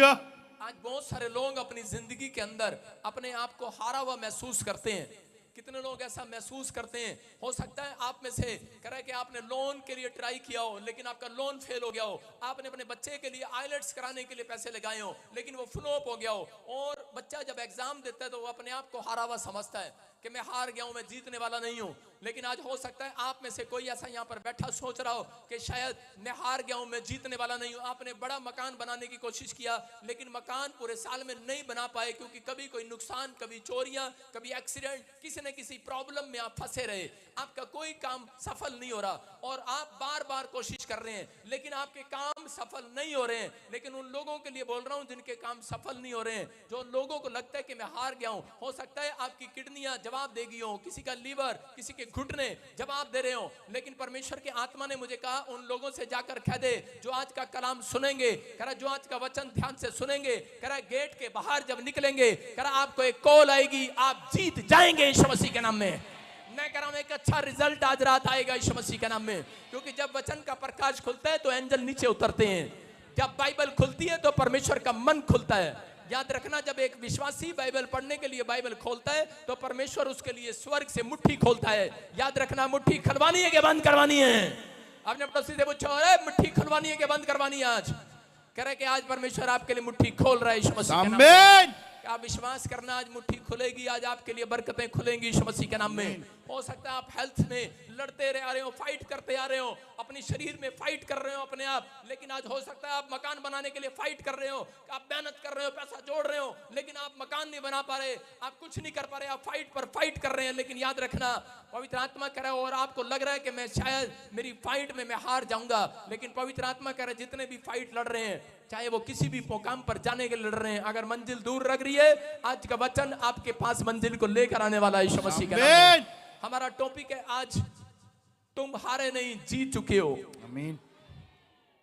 Hallelujah. आज बहुत सारे लोग अपनी जिंदगी के अंदर अपने आप को हारा हुआ महसूस करते हैं। कितने लोग ऐसा महसूस करते हैं? हो सकता है आप में से कह रहा है कि आपने लोन के लिए ट्राई किया हो लेकिन आपका लोन फेल हो गया हो। आपने अपने बच्चे के लिए आईलेट्स कराने के लिए पैसे लगाए हो लेकिन वो फ्लॉप हो गया हो। और बच्चा जब एग्जाम देता है तो वो अपने आप को हारा हुआ समझता है कि मैं हार गया हूं, मैं जीतने वाला नहीं हूं। लेकिन आज हो सकता है आप में से कोई ऐसा यहां पर बैठा सोच रहा हो कि शायद मैं हार गया हूं, मैं जीतने वाला नहीं हूं। आपने बड़ा मकान बनाने की कोशिश किया लेकिन मकान पूरे साल में नहीं बना पाए क्योंकि कभी कोई नुकसान, कभी चोरियां, कभी एक्सीडेंट, किसी न किसी प्रॉब्लम में आप फंसे रहे। आपका कोई काम सफल नहीं हो रहा और आप बार बार कोशिश कर रहे हैं लेकिन आपके काम सफल नहीं हो रहे हैं। लेकिन उन लोगों के लिए बोल रहा हूं जिनके काम सफल नहीं हो रहे हैं, जो लोगों को लगता है कि मैं हार गया हूं। हो सकता है आपकी किडनियां जवाब देगी हो, किसी का लीवर, किसी के घुटने जवाब दे रहे हो, लेकिन परमेश्वर की आत्मा ने मुझे कहा उन लोगों से जाकर कह दे जो आज का कलाम सुनेंगे, कह रहा जो आज का वचन ध्यान से सुनेंगे, कह रहा गेट के बाहर जब निकलेंगे, कह रहा आपको एक कॉल आएगी, आप जीत जाएंगे यीशु मसीह के नाम में। मैं कह रहा हूं एक अच्छा रिजल्ट आज रात आएगा यीशु मसीह के नाम में, क्योंकि जब वचन का प्रकाश खुलता है तो एंजल नीचे उतरते हैं। जब बाइबल खुलती है तो परमेश्वर का मन खुलता है। याद रखना, जब एक विश्वासी बाइबल पढ़ने के लिए बाइबल खोलता है तो परमेश्वर उसके लिए स्वर्ग से मुट्ठी खोलता है। याद रखना, मुट्ठी खुलवानी है कि बंद करवानी है? आपने पड़ोसी से पूछा, अरे मुट्ठी खुलवानी है कि बंद करवानी है? आज कह रहे कि आज परमेश्वर आपके लिए मुट्ठी खोल रहा है यीशु मसीह के नाम में। आप विश्वास करना, आज मुट्ठी खुलेगी, आज आपके लिए बरकतें खुलेंगी यीशु मसीह के नाम में। हो सकता है आप हेल्थ में लड़ते आ रहे हो, फाइट करते आ रहे हो, अपने शरीर में फाइट कर रहे हो अपने आप, लेकिन आज हो सकता है आप मकान बनाने के लिए फाइट कर रहे हो, आप मेहनत कर रहे हो, पैसा जोड़ रहे हो, लेकिन आप मकान नहीं बना पा रहे, आप कुछ नहीं कर पा रहे, आप फाइट पर फाइट कर रहे हैं। लेकिन याद रखना, पवित्र आत्मा कह रहा है और आपको लग रहा है कि मैं शायद मेरी फाइट में मैं हार जाऊंगा, लेकिन पवित्र आत्मा कह रहा है जितने भी फाइट लड़ रहे हैं, चाहे वो किसी भी मुकाम पर जाने के लिए लड़ रहे हैं, अगर मंजिल दूर लग रही है, आज का वचन आपके पास मंजिल को लेकर आने वाला है यीशु मसीह के नाम में। हमारा टॉपिक है आज, तुम हारे नहीं जीत चुके हो। आमीन।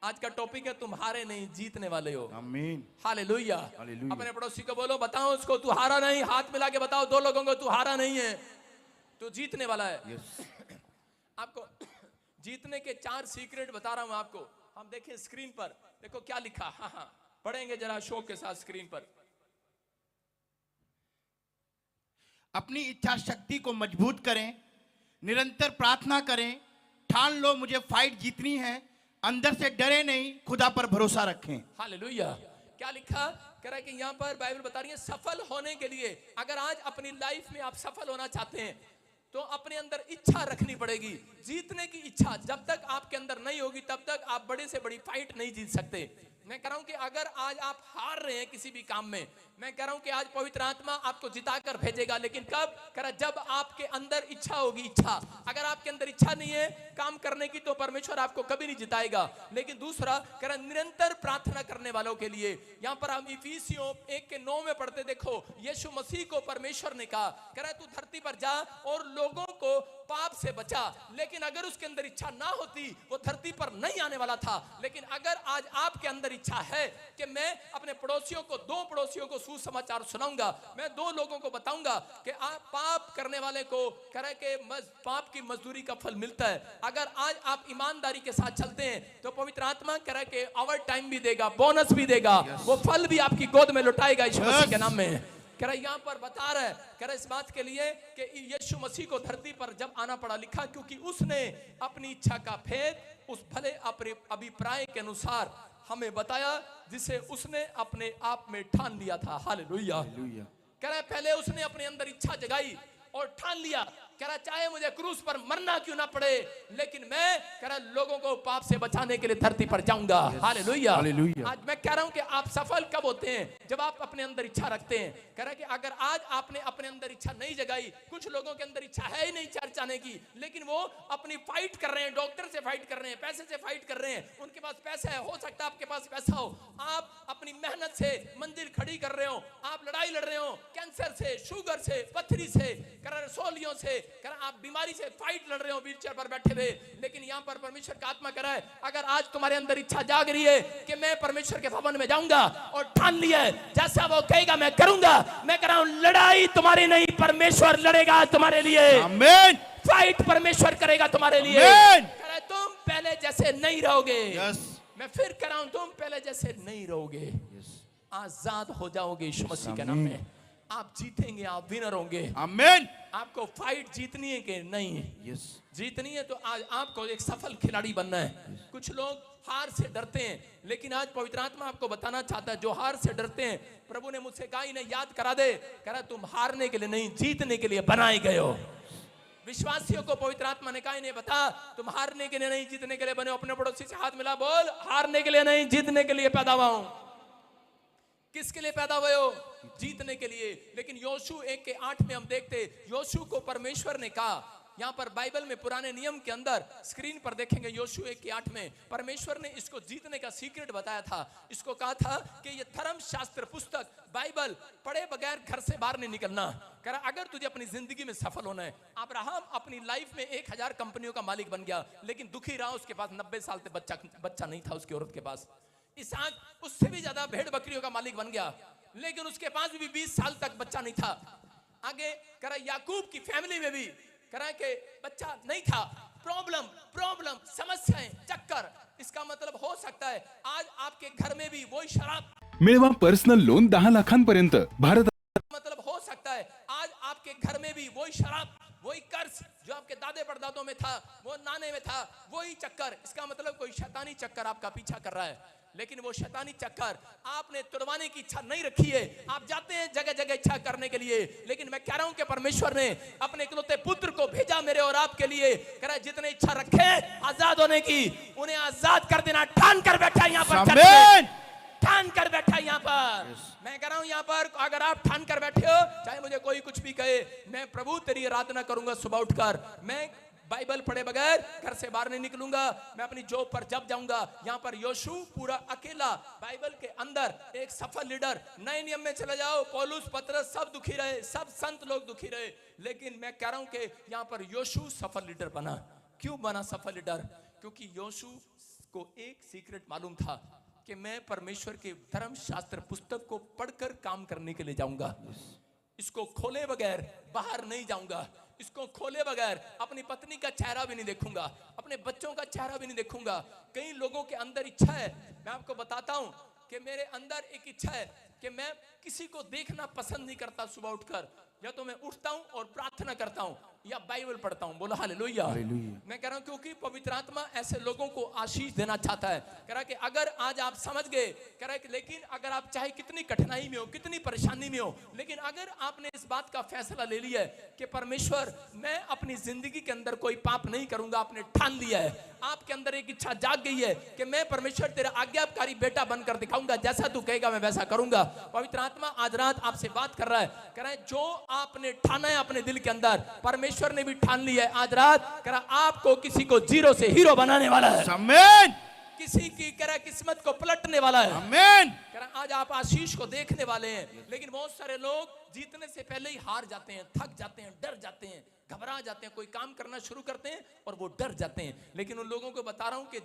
आज का टॉपिक है तुम हारे नहीं जीतने वाले हो। आमीन। हालेलुया। अपने पड़ोसी को बोलो, बताओ उसको तू हारा नहीं, हाथ मिला के बताओ दो लोगों को, तू हारा नहीं है, तू जीतने वाला है। आपको जीतने के 4 सीक्रेट बता रहा हूं आपको। हम देखें स्क्रीन पर, देखो क्या लिखा। हाँ, पढ़ेंगे जरा शौक के साथ स्क्रीन पर। अपनी इच्छा शक्ति को मजबूत करें, निरंतर प्रार्थना करें, ठान लो मुझे फाइट जीतनी है, अंदर से डरे नहीं, खुदा पर भरोसा रखें। हालेलुया। क्या लिखा? कह रहा है कि यहाँ पर बाइबल बता रही है सफल होने के लिए, अगर आज अपनी लाइफ में आप सफल होना चाहते हैं तो अपने अंदर इच्छा रखनी पड़ेगी। जीतने की इच्छा जब तक आपके अंदर नहीं होगी तब तक आप बड़े से बड़ी फाइट नहीं जीत सकते। मैं कह रहा हूं कि अगर आज आप हार रहे हैं किसी भी काम में, मैं कह रहा हूं कि आज पवित्र आत्मा आपको जिताकर भेजेगा, लेकिन कब? कह रहा जब आपके अंदर इच्छा होगी। इच्छा, अगर आपके अंदर इच्छा नहीं है काम करने की तो परमेश्वर आपको कभी नहीं जिताएगा। लेकिन दूसरा कह रहा निरंतर प्रार्थना करने वालों के लिए, यहां पर हम इफिसियों 1:9 में पढ़ते, देखो यीशु मसीह को परमेश्वर ने कहा, कह रहा तू धरती पर जा और लोगों को पाप से बचा। लेकिन अगर उसके अंदर इच्छा ना होती वो धरती पर नहीं आने वाला था। लेकिन अगर आज आपके अंदर इच्छा है कि मैं अपने पड़ोसियों को, 2 पड़ोसियों को सुसमाचार सुनाऊंगा, मैं 2 लोगों को बताऊंगा कि आप पाप करने वाले को करे के पाप की मजदूरी का फल मिलता है। अगर आज आप ईमानदारी के साथ चलते हैं तो पवित्र आत्मा करे के ओवर टाइम भी देगा, बोनस भी देगा, वो फल भी आपकी गोद में लुटाएगा यीशु मसीह के नाम में। कह रहा यहाँ पर बता रहा है, कह रहा इस बात के लिए कि यीशु मसीह को धरती पर जब आना पड़ा, लिखा क्योंकि उसने अपनी इच्छा का भेद उस भले अभिप्राय के अनुसार हमें बताया जिसे उसने अपने आप में ठान लिया था। हालेलुया। कह रहा है पहले उसने अपने अंदर इच्छा जगाई और ठान लिया, कह रहा चाहे मुझे क्रूस पर मरना क्यों ना पड़े, लेकिन मैं कह रहा लोगों को पाप से बचाने के लिए धरती पर जाऊंगा। हालेलुया। आज मैं कह रहा हूं कि आप सफल कब होते हैं? जब आप अपने अंदर इच्छा रखते हैं। कह रहा कि अगर आज आपने अपने अंदर इच्छा नहीं जगाई, कुछ लोगों के अंदर इच्छा है ही नहीं चर्च जाने की, लेकिन वो अपनी फाइट कर रहे हैं, डॉक्टर से फाइट कर रहे हैं, पैसे से फाइट कर रहे हैं, उनके पास पैसा है, हो सकता है आपके पास पैसा हो, आप अपनी मेहनत से मंजिल खड़ी कर रहे हो, आप लड़ाई लड़ रहे हो कैंसर से, शुगर से, पथरी से, रसोलियों से, आप बीमारी से फाइट लड़ रहे हो व्हीलचेयर पर बैठे हुए, लेकिन यहां पर परमेश्वर का आत्मा कह रहा है अगर आज तुम्हारे अंदर इच्छा जाग रही है कि मैं परमेश्वर के भवन में जाऊंगा और ठान लिया है जैसा वो कहेगा मैं करूंगा, मैं कह रहा हूं लड़ाई तुम्हारी नहीं, परमेश्वर लड़ेगा तुम्हारे लिए। आमीन। फाइट परमेश्वर करेगा तुम्हारे लिए। कह रहा है तुम पहले जैसे नहीं रहोगे। मैं फिर कह रहा हूं तुम पहले जैसे नहीं रहोगे। आजाद हो जाओगे यीशु मसीह के नाम में। आप जीतेंगे, आप विनर होंगे। आमीन। आपको फाइट जीतनी है कि नहीं? यस। जीतनी है तो आज आपको एक सफल खिलाड़ी बनना है। कुछ लोग हार से डरते हैं, लेकिन आज पवित्र आत्मा आपको बताना चाहता है, जो हार से डरते हैं, प्रभु ने मुझसे कहा, इन्हें याद करा दे, कह रहा तुम हारने के लिए नहीं, जीतने के लिए बनाए गए हो। विश्वासियों को पवित्र आत्मा ने कहा, इन्हें बता, तुम हारने के लिए नहीं, जीतने के लिए बने हो। अपने पड़ोसी से हाथ मिला, बोल, हारने के लिए नहीं, जीतने के लिए पैदा हुआ हूं। किसके लिए पैदा हुए हो? जीतने के लिए। लेकिन योशू 1:8 में हम देखते, योशू को परमेश्वर ने कहा, यहां पर बाइबल में पुराने नियम के अंदर स्क्रीन पर देखेंगे, योशू 1:8 में परमेश्वर ने इसको जीतने का सीक्रेट बताया था। इसको कहा था कि ये धर्म शास्त्र पुस्तक बाइबल पढ़े बगैर घर से बाहर नहीं निकलना। कह रहा अगर तुझे अपनी जिंदगी में सफल होना है, अब्राहम अपनी लाइफ में 1000 कंपनियों का मालिक बन गया, लेकिन दुखी रहा, उसके पास 90 साल तक बच्चा नहीं था उसकी औरत के पास। इसहाक उससे भी ज्यादा भेड़ बकरियों का मालिक बन गया, लेकिन उसके पास भी 20 साल तक बच्चा नहीं था। आगे कह रहा याकूब की फैमिली में भी कह रहा कि बच्चा नहीं था। प्रॉब्लम समस्याएं, चक्कर। इसका मतलब हो सकता है आज आपके घर में भी वही शराब। मिळवा पर्सनल लोन 10 लाखांपर्यंत। भारत मतलब हो सकता है आज आपके घर में भी वही शराब, वही कर्ज जो आपके दादे परदादों में था, वो नाने में था, वही चक्कर। इसका मतलब कोई शैतानी चक्कर आपका पीछा कर रहा है, लेकिन वो शैतानी चक्कर आपने तुड़वाने की इच्छा नहीं रखी है। आप जाते हैं जगह जगह इच्छा करने के लिए, लेकिन मैं कह रहा हूं कि परमेश्वर ने अपने इकलौते पुत्र को भेजा मेरे और आपके लिए। कह रहा है जितने इच्छा रखे आजाद होने की, उन्हें आजाद कर देना। ठान कर बैठा यहाँ पर, ठान कर बैठा यहाँ पर। मैं कह रहा हूं यहाँ पर अगर आप ठान कर बैठे हो, चाहे मुझे कोई कुछ भी कहे, मैं प्रभु तेरी आराधना करूंगा सुबह उठकर। मैं बाइबल पढ़े बगैर घर से बाहर नहीं निकलूंगा। मैं अपनी जॉब पर जब जाऊंगा, यहाँ पर योशू पूरा अकेला बाइबल के अंदर एक सफल लीडर। नए नियम में चले जाओ, पौलुस, पतरस सब दुखी रहे, सब संत लोग दुखी रहे, लेकिन मैं कह रहा हूं कि यहाँ पर योशू सफल लीडर बना। क्यों बना सफल लीडर? क्योंकि योशू को एक सीक्रेट मालूम था कि मैं परमेश्वर के धर्म शास्त्र पुस्तक को पढ़कर काम करने के लिए जाऊंगा। इसको खोले बगैर बाहर नहीं जाऊंगा। इसको खोले बगैर अपनी पत्नी का चेहरा भी नहीं देखूंगा, अपने बच्चों का चेहरा भी नहीं देखूंगा। कई लोगों के अंदर इच्छा है, मैं आपको बताता हूं कि मेरे अंदर एक इच्छा है कि मैं किसी को देखना पसंद नहीं करता। सुबह उठकर या तो मैं उठता हूं और प्रार्थना करता हूं या बाइबल पढ़ता हूं। बोला हालेलुया। मैं कह रहा हूं क्योंकि पवित्र आत्मा ऐसे लोगों को आशीष देना चाहता है। कह रहा कि अगर आज आप समझ गए, कह रहा कि लेकिन अगर आप चाहे कितनी कठिनाई में हो, कितनी परेशानी में हो, लेकिन अगर आपने इस बात का फैसला ले लिया है कि परमेश्वर मैं अपनी जिंदगी के अंदर कोई पाप नहीं करूंगा, आपने ठान लिया है, आपके अंदर एक इच्छा जाग गई है कि मैं परमेश्वर तेरा आज्ञाकारी बेटा बनकर दिखाऊंगा, जैसा तू कहेगा मैं वैसा करूंगा। पवित्र आत्मा आज रात आपसे बात कर रहा है, कह रहा है जो आपने ठाना है अपने दिल के अंदर, परमेश्वर ने भी ठान लिया है। आज रात कह रहा आपको किसी को जीरो से हीरो बनाने वाला है। आमीन। किसी की कह रहा किस्मत को पलटने वाला है। आमीन। कह रहा आज आप आशीष को देखने वाले हैं। लेकिन बहुत सारे लोग जीतने से पहले ही हार जाते हैं, थक जाते हैं, डर जाते हैं, घबरा जाते हैं। कोई काम करना शुरू करते हैं और वो डर जाते हैं। लेकिन उन लोगों को बता रहा हूं कि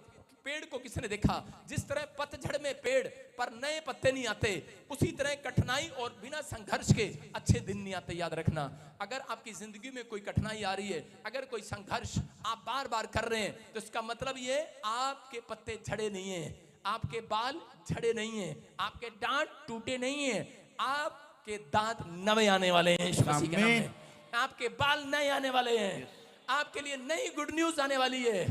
पेड़ को किसने देखा? जिस तरह पतझड़ में पेड़ पर नए पत्ते नहीं आते, उसी तरह कठिनाई और बिना संघर्ष के अच्छे दिन नहीं आते। याद रखना, अगर आपकी जिंदगी में कोई कठिनाई आ रही है, अगर कोई संघर्ष आप बार बार कर रहे हैं, तो इसका मतलब ये आपके पत्ते झड़े नहीं है, आपके बाल झड़े नहीं है, आपके दांत टूटे नहीं है, आपके दांत नए आने वाले हैं यीशु मसीह के नाम में। आपके बाल नए आने वाले हैं, आपके लिए नई गुड न्यूज आने वाली है।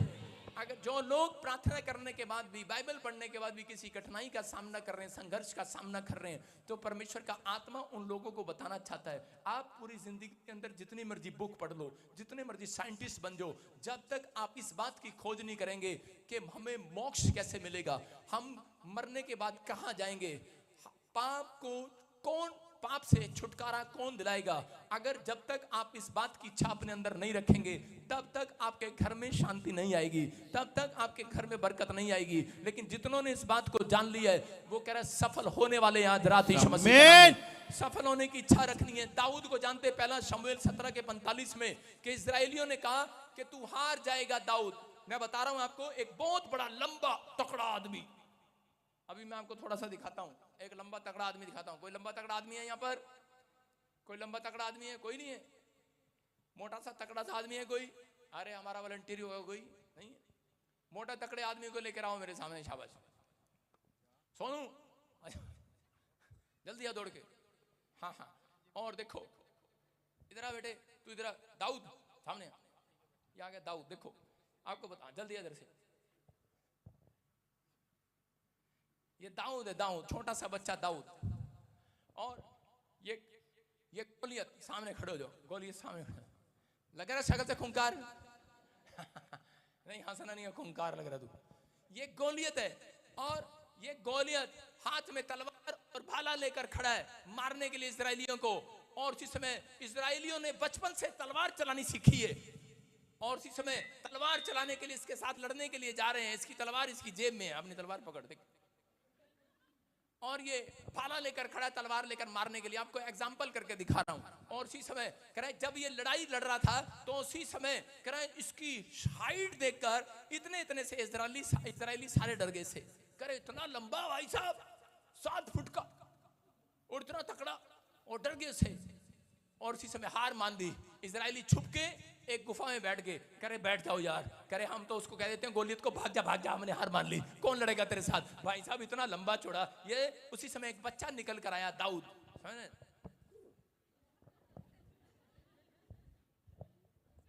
अगर जो लोग प्रार्थना करने के बाद भी, बाइबल पढ़ने के बाद भी किसी कठिनाई का सामना कर रहे हैं, संघर्ष का सामना कर रहे हैं, तो परमेश्वर का आत्मा उन लोगों को बताना चाहता है, आप पूरी जिंदगी के अंदर जितनी मर्जी बुक पढ़ लो, जितने मर्जी साइंटिस्ट बन जाओ, जब तक आप इस बात की खोज नहीं करेंगे कि हमें मोक्ष कैसे मिलेगा, हम मरने के बाद कहां जाएंगे, पाप से छुटकारा कौन दिलाएगा, अगर जब तक आप इस बात की इच्छा अपने अंदर नहीं रखेंगे, तब तक आपके घर में शांति नहीं आएगी, तब तक आपके घर में बरकत नहीं आएगी। लेकिन जितनों ने इस बात को जान लिया है, वो कह रहा है सफल होने वाले आज रात यीशु मसीह के नाम में सफल होने की इच्छा रखनी है। दाऊद को जानते, पहला शमूएल 17:45 में कि इजरायलियों ने कहा कि तू हार जाएगा दाऊद। मैं बता रहा हूं आपको, एक बहुत बड़ा लंबा तकड़ा आदमी, अभी मैं आपको थोड़ा सा दिखाता हूं, एक लंबा तगड़ा आदमी दिखाता हूं। कोई लंबा तगड़ा आदमी है यहाँ पर? कोई लंबा तगड़ा आदमी है? कोई नहीं है। मोटा सा तगड़ा सा आदमी है कोई? अरे हमारा वॉलंटियर होगा कोई? नहीं है। मोटा तगड़े आदमी को लेकर आओ मेरे सामने, शाबाश। सोनू दिया दौड़ के। हाँ हाँ, और देखो इधर आ बेटे, तू इधर आ, दाऊद सामने आ, ये आ गया दाऊद। देखो आपको बता, जल्दी इधर से, ये दाऊद है, दाऊद छोटा सा बच्चा दाऊद। और ये गोलियत सामने खड़े हो जाओ, गोलियत सामने खड़े, लग रहा है शक्ल से खूंखार नहीं, हंसना नहीं है, खूंखार लग रहा तू। ये गोलियत है, और ये गोलियत हाथ में तलवार और भाला लेकर खड़ा है मारने के लिए इस्राएलियों को। और उसी समय इस्राएलियों ने बचपन से तलवार चलानी सीखी है, और उसी समय तलवार चलाने के लिए इसके साथ लड़ने के लिए जा रहे हैं। इसकी तलवार इसकी जेब में है, अपनी तलवार पकड़ दे, और ये भाला लेकर खड़ा है तलवार लेकर मारने के लिए। आपको एग्जांपल करके दिखा रहा हूं। और उसी समय कह रहे जब ये लड़ाई लड़ रहा था, तो उसी समय कह रहे इसकी हाइट देखकर इतने से इजरायली सारे डर गए से। कह रहे इतना लंबा भाई साहब, 7 फुट का, और इतना तकड़ा, और डर गए से। और उसी समय हार मान दी। इजरायली छुप के एक गुफा में बैठ गए। कह रहे बैठ जाओ यार, कह रहे हम तो उसको कह देते हैं गोलियत को, भाग जा, हमने हार मान ली, कौन लड़ेगा तेरे साथ। भाई साहब इतना लंबा चौड़ा। ये उसी समय एक बच्चा निकल कर आया, दाऊद,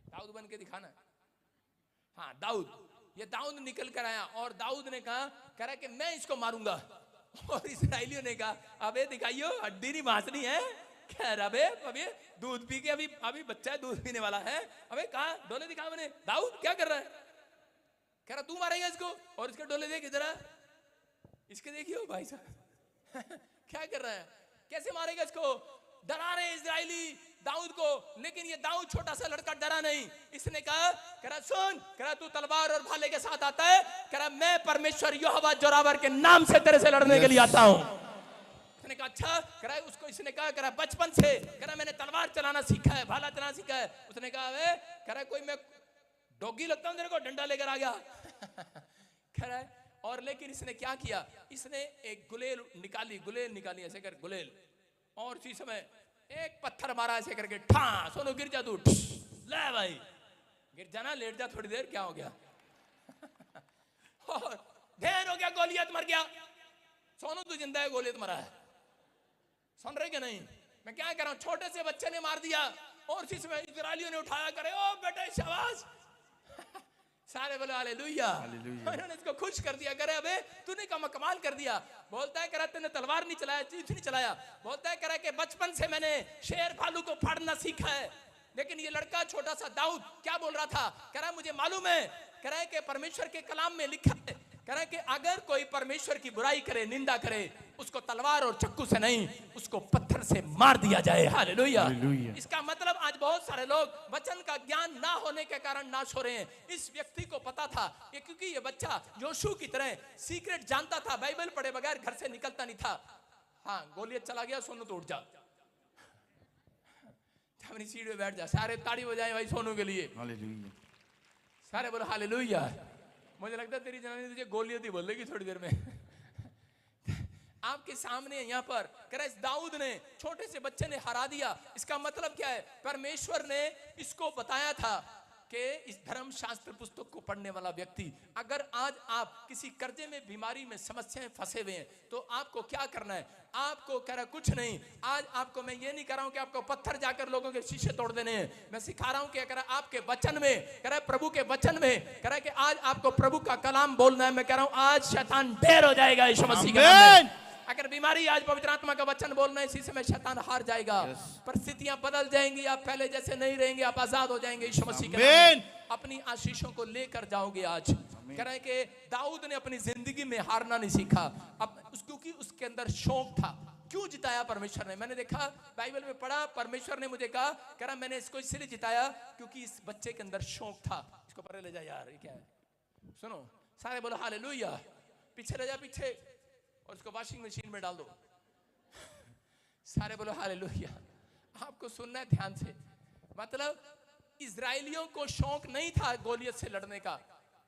दाऊद बन के दिखाना। हाँ दाऊद, ये दाऊद निकल कर आया, और दाऊद ने कहा, कह रहा कि मैं इसको मारूंगा। और इस्राएलियों ने कहा अबे दिखाइयो, हड्डी नहीं मांसनी है। कह रहा अबे दूध पी के अभी बच्चा है, दूध पीने वाला है। अबे कहा डोले दिखा मैंने। दाऊद क्या कर रहा है? कह रहा तू मारेगा इसको, और इसके डोले देख इधर, इसके देखियो भाई साहब क्या कर रहा है, कैसे मारेगा इसको। डरा रहे इजराइली दाऊद को, लेकिन ये दाऊद छोटा सा लड़का डरा नहीं। इसने कहा, कह रहा सुन, कह रहा तू तलवार और भाले के साथ आता है, कह रहा मैं परमेश्वर यहोवा जोरावर के नाम से तेरे से लड़ने के लिए आता हूं। उसने कहा अच्छा, कह रहा उसको, इसने कहा, कह रहा बचपन से, कह रहा मैंने तलवार चलाना सीखा है, भाला चलाना सीखा है। उसने कहा वे, कह रहा कोई मैं डॉगी लगता हूं तेरे को, डंडा लेकर आ गया कह रहा है। और लेकिन इसने क्या किया, इसने एक गुलेल निकाली ऐसे कर गुलेल, और उसी समय एक पत्थर मारा ऐसे करके, ठा सोनू गिर जा तू, ले भाई गिर जाना, लेट जा थोड़ी देर, क्या हो गया और ढेर हो गया, गोलियत मर गया। सोनू तू जिंदा है, गोलियत मरा है। सुन रहे क्या नहीं, मैं क्या कर रहा हूं, छोटे से बच्चे ने मार दिया, और उसी समय इजरायलियों ने उठाया, करे ओ बेटे शाबाश सारे बोले हालेलुया, उन्होंने इसको खुश कर दिया। करे अबे तूने कमाल कर दिया। बोलता है करा तूने तलवार नहीं चलाया, चीज नहीं चलाया। बोलता है करा कि बचपन से मैंने शेर भालू को फाड़ना सीखा है। लेकिन ये लड़का छोटा सा दाऊद क्या बोल रहा था, कह रहा मुझे मालूम है, कह रहा है कि परमेश्वर के कलाम में लिखा है, कह रहा है कि अगर कोई परमेश्वर की बुराई करे, निंदा करे, उसको तलवार और चक्कू से नहीं, उसको पत्थर से मार दिया जाए। हालेलुया। इसका मतलब आज बहुत सारे लोग वचन का ज्ञान ना होने के कारण नाश हो रहे हैं। इस व्यक्ति को पता था कि क्योंकि ये बच्चा योशू की तरह सीक्रेट जानता था, बाइबल पढ़े बगैर घर से निकलता नहीं था। हाँ गोलियत चला गया, सोनू तो उठ जा, अपनी सीट पे बैठ जा। सारे ताड़ी बजाए भाई सोनू के लिए, सारे बोलो हालेलुया। मुझे लगता है तेरी जनानी तुझे गोलियत ही बोलेगी थोड़ी देर में आपके सामने यहाँ पर कह रहा इस दाऊद ने, छोटे से बच्चे ने हरा दिया। इसका मतलब क्या है, परमेश्वर ने इसको बताया था कि इस धर्म शास्त्र पुस्तक को पढ़ने वाला व्यक्ति, अगर आज आप किसी कर्जे में, बीमारी में, समस्याएं फंसे हुए हैं, तो आपको क्या करना है। आपको कह रहा कुछ नहीं, आज आपको मैं ये नहीं कह रहा हूं कि आपको पत्थर जाकर लोगों के शीशे तोड़ देने हैं। मैं सिखा रहा हूं कि कह रहा आपके वचन में, कह रहा प्रभु के वचन में, कह रहा कि आज आपको प्रभु का कलाम बोलना है। मैं कह रहा हूं आज शैतान ढेर हो जाएगा यीशु मसीह के नाम में। अगर बीमारी, आज पवित्र आत्मा का वचन बोलना है, इसी समय शैतान हार जाएगा। परिस्थितियां बदल जाएंगी, आप पहले जैसे नहीं रहेंगे, आप आजाद हो जाएंगे यीशु मसीह के नाम में। अपनी आशीषों को लेकर जाओगे आज। कह रहे हैं कि दाऊद ने अपनी जिंदगी में हारना नहीं सीखा, क्योंकि उसके अंदर शौक था। क्यों जिताया परमेश्वर ने, मैंने देखा बाइबल में पढ़ा, परमेश्वर ने मुझे कहा, कह रहा मैंने इसको इसलिए जिताया क्योंकि इस बच्चे के अंदर शौक था। इसको परे ले जा यार, ये क्या है, सुनो सारे बोलो हालेलुया। पीछे ले जा, पीछे, और उसको वॉशिंग मशीन में डाल दो। सारे बोलो हालेलुया। आपको सुनना है ध्यान से। मतलब इजराइलियों को शौक नहीं था गोलियत से लड़ने का,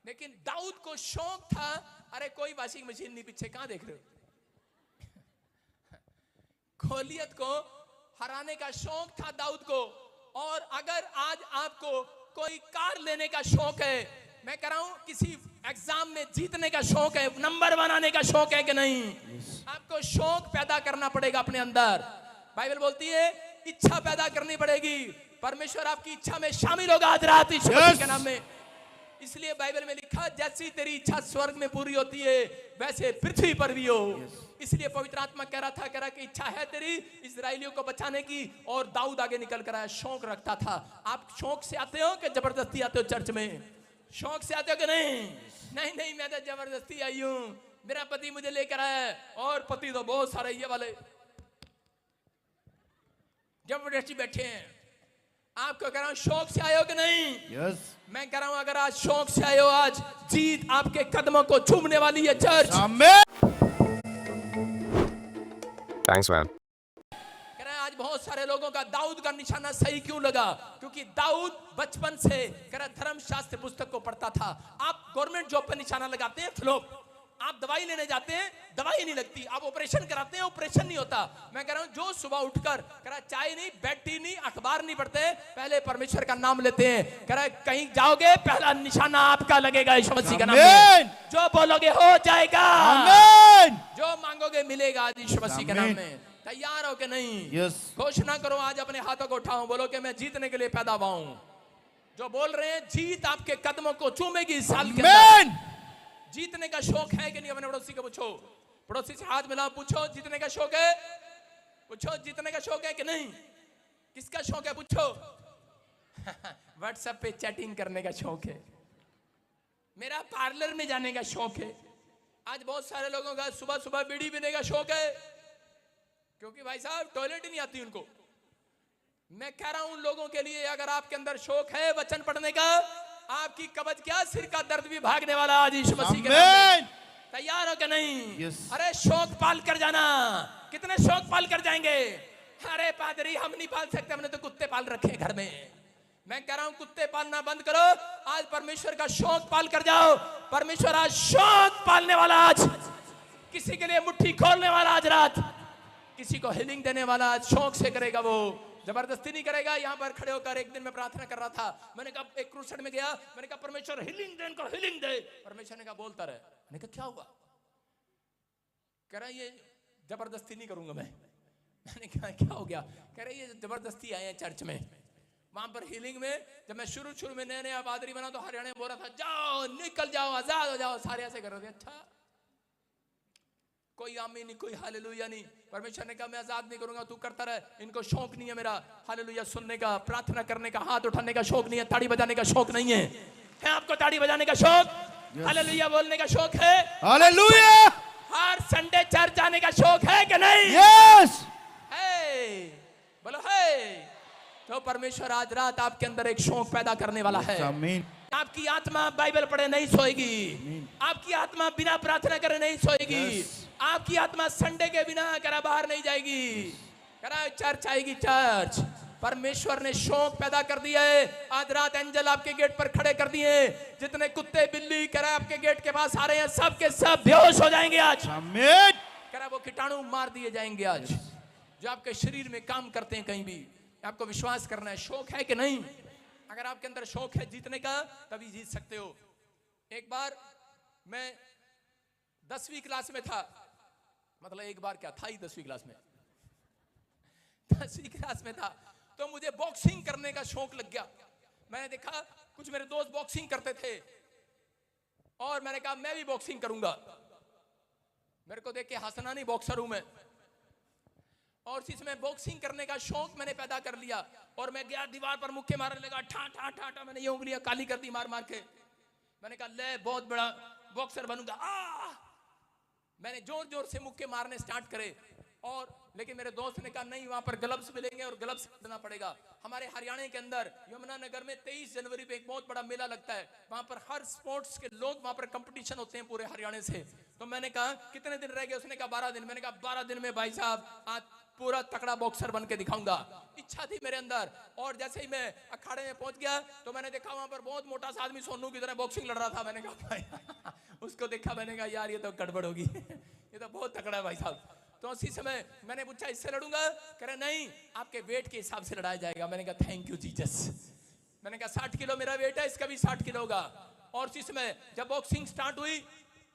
लेकिन दाऊद को शौक था। अरे कोई वॉशिंग मशीन नहीं, पीछे कहां देख रहे हो गोलियत को हराने का शौक था दाऊद को। और अगर आज आपको कोई कार लेने का शौक है, मैं कह रहा हूं किसी एग्जाम में जीतने का शौक है, नंबर बनाने का शौक है कि नहीं? आपको शौक पैदा करना पड़ेगा अपने अंदर। बाइबल बोलती है इच्छा पैदा करनी पड़ेगी। परमेश्वर आपकी इच्छा में शामिल होगा आज रात यीशु मसीह के नाम में। इसलिए बाइबल में लिखा जैसी तेरी इच्छा स्वर्ग में पूरी होती है वैसे पृथ्वी पर भी हो। इसलिए पवित्र आत्मा कह रहा कि इच्छा है तेरी इस्राएलियों को बचाने की, और दाऊद आगे निकल कर आया, शौक रखता था। आप शौक से आते हो कि जबरदस्ती आते हो चर्च में? शौक से आते हो कि नहीं? नहीं नहीं, मैं तो जबरदस्ती आई हूं, मेरा पति मुझे लेकर आया, और पति तो बहुत सारे ये वाले जबरदस्ती बैठे हैं। आपको कह रहा हूं शौक से आए हो कि नहीं? यस। मैं कह रहा हूं अगर आज शौक से आए हो, आज जीत आपके कदमों को चूमने वाली है चर्च। आमीन। Thanks, man. कह रहे हैं आज बहुत सारे लोगों का दाऊद का निशाना सही क्यों लगा? क्योंकि दाऊद बचपन से कह रहा धर्मशास्त्र पुस्तक को पढ़ता था। आप गवर्नमेंट जॉब पर निशाना लगाते हैं, फ्लॉप। आप दवाई लेने जाते हैं, दवाई नहीं लगती। आप ऑपरेशन कराते हैं, ऑपरेशन नहीं होता। मैं कह रहा हूं जो सुबह उठकर कह रहा चाय नहीं, बेड टी नहीं, अखबार नहीं पढ़ते, पहले परमेश्वर का नाम लेते हैं, कह रहा कहीं जाओगे पहला निशाना आपका लगेगा यीशु मसीह के नाम में। जो बोलोगे हो जाएगा, आमीन। जो मांगोगे मिलेगा यीशु मसीह के नाम में। तैयार हो कि नहीं? यस। घोषणा करो आज, अपने हाथों को उठाओ, बोलो कि मैं जीतने के लिए पैदा हुआ हूं। जो बोल रहे हैं जीत आपके कदमों को चूमेगी इस साल के अंदर। जीतने का शौक है कि नहीं? अपने पड़ोसी को पूछो, पड़ोसी से हाथ मिलाओ, पूछो जीतने का शौक है? पूछो जीतने का शौक है कि नहीं? किसका शौक है पूछो? व्हाट्सएप पे चैटिंग करने का शौक है, मेरा पार्लर में जाने का शौक है। आज बहुत सारे लोगों का सुबह सुबह बीड़ी पीने का शौक है, क्योंकि भाई साहब टॉयलेट ही नहीं आती उनको। मैं कह रहा हूं उन लोगों के लिए अगर आपके अंदर शौक है वचन पढ़ने का, आपकी कब्ज क्या सिर का दर्द भी भागने वाला आज यीशु मसीह के नाम में। तैयार हो कि नहीं? Yes. अरे शौक पाल कर जाना। कितने शौक पाल कर जाएंगे? अरे पादरी हम नहीं पाल सकते, हमने तो कुत्ते पाल रखे हैं घर में। मैं कह रहा हूं कुत्ते पालना बंद करो, आज परमेश्वर का शौक पाल कर जाओ। परमेश्वर आज शौक पालने वाला, आज किसी के लिए मुट्ठी खोलने वाला, आज रात किसी को हीलिंग देने वाला, आज शौक से करेगा। वो जबरदस्ती नहीं करेगा। यहाँ पर खड़े होकर एक दिन मैं प्रार्थना कर रहा था, मैंने कहा एक क्रूसेड में गया, मैंने कहा परमेश्वर हीलिंग दे, इनको हीलिंग दे। परमेश्वर ने कहा बोलता रहे। मैंने कहा क्या हुआ? कह रहा ये जबरदस्ती नहीं करूंगा मैं। मैंने कहा क्या हो गया? कह रहे ये जबरदस्ती आए हैं चर्च में। वहां पर हीलिंग में जब मैं शुरू में नया नया पादरी बना तो हरियाणा में बोल रहा था जाओ निकल जाओ आजाद हो जाओ, सारे ऐसे कर रहे थे। अच्छा, कोई आमीन नहीं, कोई हालेलुया नहीं। परमेश्वर ने कहा मैं आजाद नहीं करूंगा, तू करता रहे। इनको शौक नहीं है मेरा हालेलुया सुनने का, प्रार्थना करने का, हाथ उठाने का शौक नहीं है, ताड़ी बजाने का शौक नहीं है। है आपको ताड़ी बजाने का शौक? हालेलुया बोलने का शौक है? हालेलुया। हर संडे चर्च जाने का शौक है कि नहीं? यस। है, बोलो है। तो परमेश्वर आज रात आपके अंदर एक शौक पैदा करने वाला है। आमीन। आपकी आत्मा बाइबल पढ़े नहीं सोएगी, आपकी आत्मा बिना प्रार्थना करे नहीं सोएगी, आपकी आत्मा संडे के बिना करा बाहर नहीं जाएगी, करा चर्च आएगी। चर्च परमेश्वर ने शौक पैदा कर दिया है। आज रात एंजल आपके गेट पर खड़े कर दिए। जितने कुत्ते बिल्ली करा आपके गेट के पास आ रहे हैं, सब के सब बेहोश हो जाएंगे आज। आमीन। करा वो कीटाणु मार दिए जाएंगे आज जो आपके शरीर में काम करते हैं। कहीं भी आपको विश्वास करना है, शौक है कि नहीं? अगर आपके अंदर शौक है जीतने का, तभी जीत सकते हो। एक बार मैं 10वीं क्लास में था, मतलब एक बार क्या था ही 10वीं क्लास में, 10वीं क्लास में था तो मुझे बॉक्सिंग करने का शौक लग गया। मैंने देखा कुछ मेरे दोस्त बॉक्सिंग करते थे और मैंने कहा मैं भी बॉक्सिंग करूंगा। मेरे को देख के हंसना नहीं, बॉक्सर हूं मैं। और इसमें बॉक्सिंग करने का शौक मैंने पैदा कर लिया और मैं गया दीवार पर मुक्के मारने लगा, ठा ठा ठा ठा। मैंने ये उंगलियां काली कर दी मार मार के। मैंने कहा ले बहुत बड़ा बॉक्सर बनूंगा। मैंने जोर जोर से मुक्के मारने स्टार्ट करे। और लेकिन मेरे दोस्त ने कहा नहीं, वहां पर ग्लव्स मिलेंगे और ग्लव्स खरीदना पड़ेगा। हमारे हरियाणा के अंदर यमुनानगर में 23 जनवरी पे एक बहुत बड़ा मेला लगता है। वहां पर हर स्पोर्ट्स के लोग वहां पर कंपटीशन होते हैं पूरे हरियाणा से। तो मैंने कहा कितने दिन रह गए? उसने कहा 12 दिन। मैंने कहा 12 दिन में भाई साहब आज पूरा तकड़ा बॉक्सर बन के दिखाऊंगा। इच्छा थी मेरे अंदर। और जैसे ही मैं अखाड़े में पहुंच गया तो मैंने देखा वहां पर बहुत मोटा सा आदमी सोनू की तरह बॉक्सिंग लड़ रहा था। मैंने कहा भाई उसको देखा, मैंने कहा यार ये तो गड़बड़ होगी, ये तो बहुत तकड़ा है भाई साहब। तो उसी समय मैंने पूछा इससे लड़ूंगा? कह रहे नहीं, आपके वेट के हिसाब से लड़ाया जाएगा। मैंने कहा थैंक यू जीसस। मैंने कहा 60 किलो मेरा वेट है, इसका भी 60 किलो होगा। और उसी समय जब बॉक्सिंग स्टार्ट हुई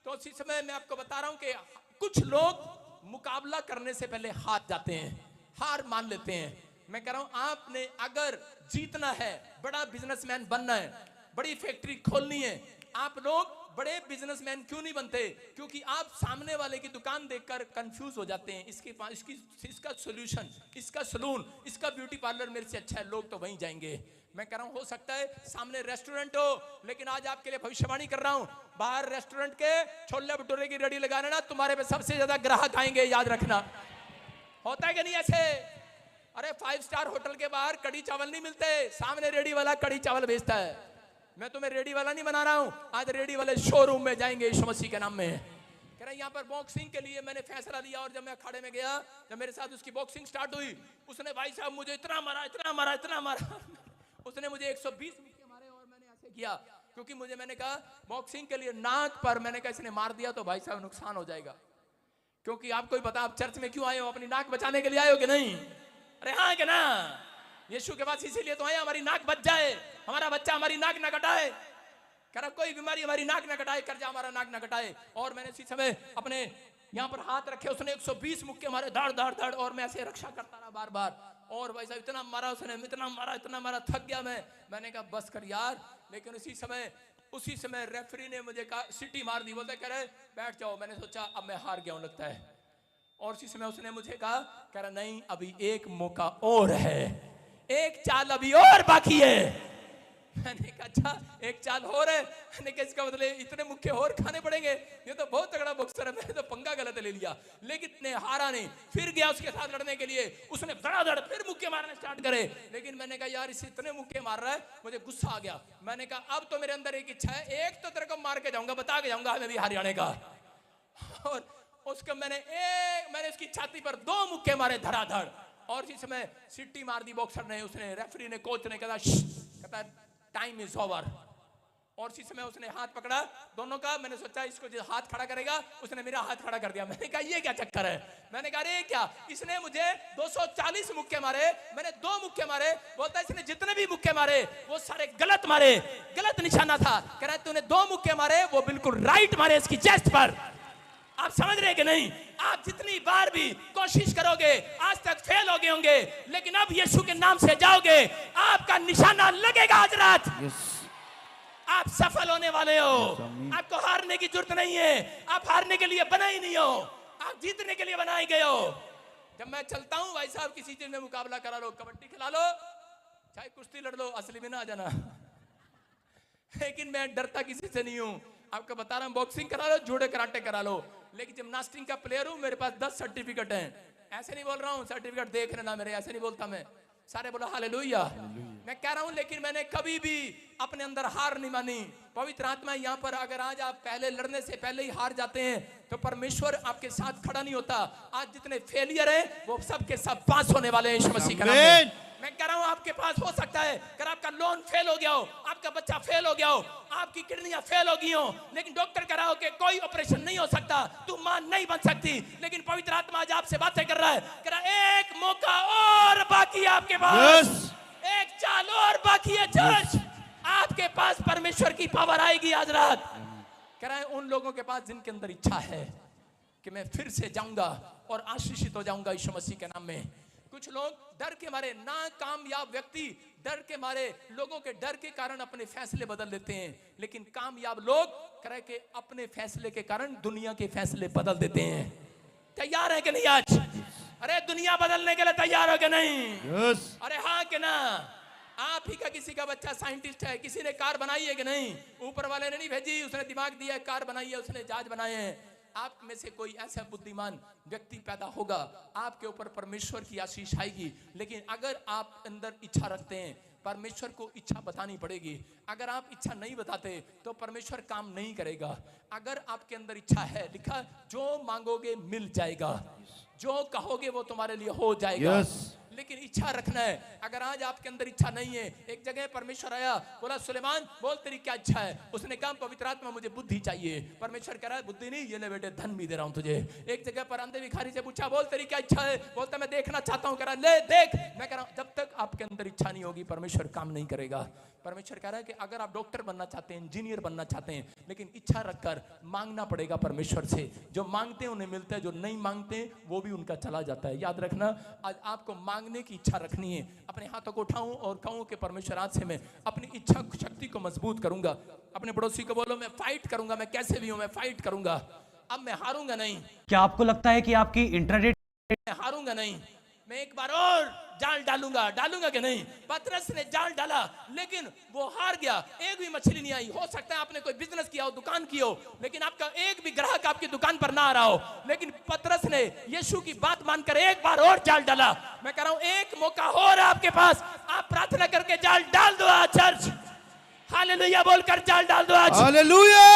तो उसी समय मैं आपको बता रहा हूं कि कुछ लोग मुकाबला करने से पहले हार जाते हैं, हार मान लेते हैं। मैं कह रहा हूं आपने अगर जीतना है, बड़ा बिजनेसमैन बनना है, बड़ी फैक्ट्री खोलनी है, आप लोग बड़े बिजनेसमैन क्यों नहीं बनते? क्योंकि आप सामने वाले की दुकान देखकर कंफ्यूज हो जाते हैं, इसके पास इसका सॉल्यूशन, इसका सलून, इसका ब्यूटी पार्लर मेरे से अच्छा है, लोग तो वहीं जाएंगे। मैं कह रहा हूं हो सकता है सामने रेस्टोरेंट हो, लेकिन आज आपके लिए भविष्यवाणी कर रहा हूं, बाहर रेस्टोरेंट के छोले भटूरे की रेडी लगा लेना, तुम्हारे पे सबसे ज्यादा ग्राहक आएंगे, याद रखना। होता है कि नहीं ऐसे? अरे 5 स्टार होटल के बाहर कड़ी चावल नहीं मिलते, सामने रेडी वाला कड़ी चावल बेचता है। मैं तुम्हें रेडी वाला नहीं बना रहा हूं, आज रेडी वाले शोरूम में जाएंगे यीशु मसीह के नाम में। कह रहा यहाँ पर बॉक्सिंग के लिए मैंने फैसला लिया, और जब मैं अखाड़े में गया, जब मेरे साथ उसकी बॉक्सिंग स्टार्ट हुई, उसने भाई साहब मुझे इतना मारा, इतना मारा, इतना मारा उसने मुझे 120 मुक्के मारे, और मैंने ऐसे किया क्योंकि मुझे, मैंने कहा बॉक्सिंग के लिए नाक पर, मैंने कहा इसने मार दिया तो भाई साहब नुकसान हो जाएगा। क्योंकि आपको ही पता, आप चर्च में क्यों आए हो? अपनी नाक बचाने के लिए आए हो कि नहीं? अरे हाँ कि ना? यीशु के पास इसीलिए तो आए, हमारी नाक बच जाए, हमारा बच्चा हमारी नाक ना कटाए। कह रहा कोई बीमारी हमारी नाक ना कटाए, कर्जा हमारा नाक ना कटाए। और मैंने इसी समय अपने यहाँ पर हाथ रखे, उसने 120 मुक्के मारे, धड़ धड़ धड़, और मैं ऐसे रक्षा करता रहा बार बार। और भाई साहब इतना मारा उसने, इतना मारा, थक गया मैं। मैंने कहा बस कर यार। लेकिन उसी समय रेफरी ने मुझे कहा, सीटी मार दी, बोलते कह रहे बैठ जाओ। मैंने सोचा अब मैं हार गया हूं लगता है। और उसी समय उसने मुझे कहा, कह रहा नहीं अभी एक मौका और है, एक चाल अभी और बाकी है। मैंने कहा अच्छा एक चाल और है? मैंने कहा इसका मतलब इतने मुक्के और खाने पड़ेंगे, ये तो बहुत तगड़ा बॉक्सर है, मैंने तो पंगा गलत ले लिया। लेकिन इतने हारा नहीं, फिर गया उसके साथ लड़ने के लिए, उसने धड़ाधड़ फिर मुक्के मारने स्टार्ट करे। लेकिन मैंने कहा यार इसे इतने मुक्के मार रहा है, मुझे गुस्सा आ गया। मैंने कहा अब तो मेरे अंदर एक इच्छा है, एक तो तेरे को मार के जाऊंगा, बता के जाऊंगा मैं भी हरियाणा का। और उसको मैंने उसकी छाती पर 2 मुक्के मारे धड़ाधड़। और इस समय सीटी मार दी बॉक्सर ने, उसने, रेफरी ने, कोच ने कहता टाइम इज ओवर। और इसी समय उसने हाथ पकड़ा दोनों का। मैंने सोचा इसको जो हाथ खड़ा करेगा, उसने मेरा हाथ खड़ा कर दिया। मैंने कहा ये क्या चक्कर है? मैंने कहा अरे क्या, इसने मुझे 240 मुक्के मारे, मैंने 2 मुक्के मारे। बोलता इसने जितने भी मुक्के मारे वो सारे गलत मारे, गलत निशाना था। कह रहा है तूने 2 मुक्के मारे, वो बिल्कुल राइट मारे इसकी चेस्ट पर। आप समझ रहे कि नहीं? आप जितनी बार भी कोशिश करोगे आज तक फेल हो गए होंगे, लेकिन अब यीशु के नाम से जाओगे, आपका निशाना लगेगा आज रात। आप सफल होने वाले हो, आपको हारने की जरूरत नहीं है। आप हारने के लिए बना ही नहीं हो, आप जीतने के लिए बनाए गए हो। जब मैं चलता हूं भाई साहब, किसी चीज में मुकाबला करा लो, कबड्डी खिला लो, चाहे कुश्ती लड़ लो, असली में ना आ जाना। लेकिन मैं डरता किसी से नहीं हूं। आपको बता रहा हूं, बॉक्सिंग करा लो, जूडो कराटे करा लो, लेकिन जिम्नास्टिक का प्लेयर हूं, मेरे पास 10 सर्टिफिकेट हैं। ऐसे नहीं बोल रहा हूं सर्टिफिकेट देख लेना मेरे, ऐसे नहीं बोलता मैं। सारे बोलो हालेलुया। मैं कह रहा हूं लेकिन मैंने कभी भी अपने अंदर हार नहीं मानी। पवित्र आत्मा यहाँ पर, अगर आज आप पहले लड़ने से पहले ही हार जाते हैं तो परमेश्वर आपके साथ खड़ा नहीं होता। आज जितने फेलियर हैं वो सब के सब पास होने वाले हैं यीशु मसीह के नाम में। मैं कह रहा हूं आपके पास हो सकता है अगर आपका लोन फेल हो गया हो, आपका बच्चा फेल हो गया हो, आपकी किडनियां फेल हो गई हो, लेकिन डॉक्टर कह रहा हो कि कोई ऑपरेशन नहीं हो सकता, तू मां नहीं बन सकती, लेकिन पवित्र आत्मा आज आपसे बातें कर रहा है, कह रहा है एक मौका और बाकी है आपके पास, एक चाल और बाकी है चर्च। आपके पास परमेश्वर की पावर आएगी आज रात। कह रहा है उन लोगों के पास जिनके अंदर इच्छा है कि मैं फिर से जाऊंगा और आशीषित हो जाऊंगा यीशु मसीह के नाम में। कुछ लोग डर के मारे, नाकामयाब व्यक्ति डर के मारे, लोगों के डर के कारण अपने फैसले बदल देते हैं, लेकिन कामयाब लोग कह के अपने फैसले के कारण दुनिया के फैसले बदल देते हैं। तैयार है कि नहीं आज? अरे दुनिया बदलने के लिए तैयार हो कि नहीं? अरे हाँ कि ना? आप ही का किसी का बच्चा साइंटिस्ट है, किसी ने कार बनाई है कि नहीं? ऊपर वाले ने नहीं भेजी, उसने दिमाग दिया, कार बनाई है, उसने जहाज बनाए हैं। आप में से कोई ऐसा बुद्धिमान व्यक्ति पैदा होगा, आपके ऊपर परमेश्वर की आशीष आएगी। लेकिन अगर आप अंदर इच्छा रखते हैं, परमेश्वर को इच्छा बतानी पड़ेगी। अगर आप इच्छा नहीं बताते तो परमेश्वर काम नहीं करेगा। अगर आपके अंदर इच्छा है, लिखा जो मांगोगे मिल जाएगा, जो कहोगे वो तुम्हारे लिए हो जाएगा। लेकिन इच्छा रखना है। अगर आज आपके अंदर इच्छा नहीं है, एक जगह परमेश्वर आया, बोला सुलेमान बोल तेरी क्या इच्छा है? उसने कहा पवित्र आत्मा मुझे बुद्धि चाहिए। परमेश्वर कह रहा है बुद्धि नहीं, ये ले बेटे धन भी दे रहा हूं तुझे। एक जगह पर अंधे भिखारी से पूछा बोल तेरी क्या इच्छा है? बोलता मैं देखना चाहता हूं। कह रहा ले देख। मैं कह रहा हूं जब तक आपके अंदर इच्छा नहीं होगी परमेश्वर काम नहीं करेगा। परमेश्वर कह रहा है कि अगर आप डॉक्टर बनना चाहते हैं, इंजीनियर बनना चाहते हैं, लेकिन इच्छा रखकर मांगना पड़ेगा परमेश्वर से। जो मांगते हैं उन्हें मिलता है, जो नहीं मांगते हैं वो भी उनका चला जाता है। याद रखना, आज आपको मांगने की इच्छा रखनी है। अपने हाथों को उठाऊं और कहूं कि परमेश्वर आज से मैं अपनी इच्छा शक्ति को मजबूत करूंगा। अपने पड़ोसी को बोलो मैं फाइट करूंगा, मैं कैसे भी हूं मैं फाइट करूंगा। अब मैं हारूंगा नहीं। क्या आपको लगता है कि आपकी इंटरनेट मैं हारूंगा नहीं, मैं एक बार और जाल डालूंगा कि नहीं? पतरस ने जाल डाला लेकिन वो हार गया, एक भी मछली नहीं आई। हो सकता है आपने कोई बिजनेस किया हो, दुकान की हो, लेकिन आपका एक भी ग्राहक आपकी दुकान पर ना आ रहा हो, लेकिन पतरस ने यीशु की बात मानकर एक बार और जाल डाला। मैं कह रहा हूं एक मौका और आपके पास, आप प्रार्थना करके जाल डाल दो आज चर्च। हालेलुया बोलकर जाल डाल दो आज। हालेलुया।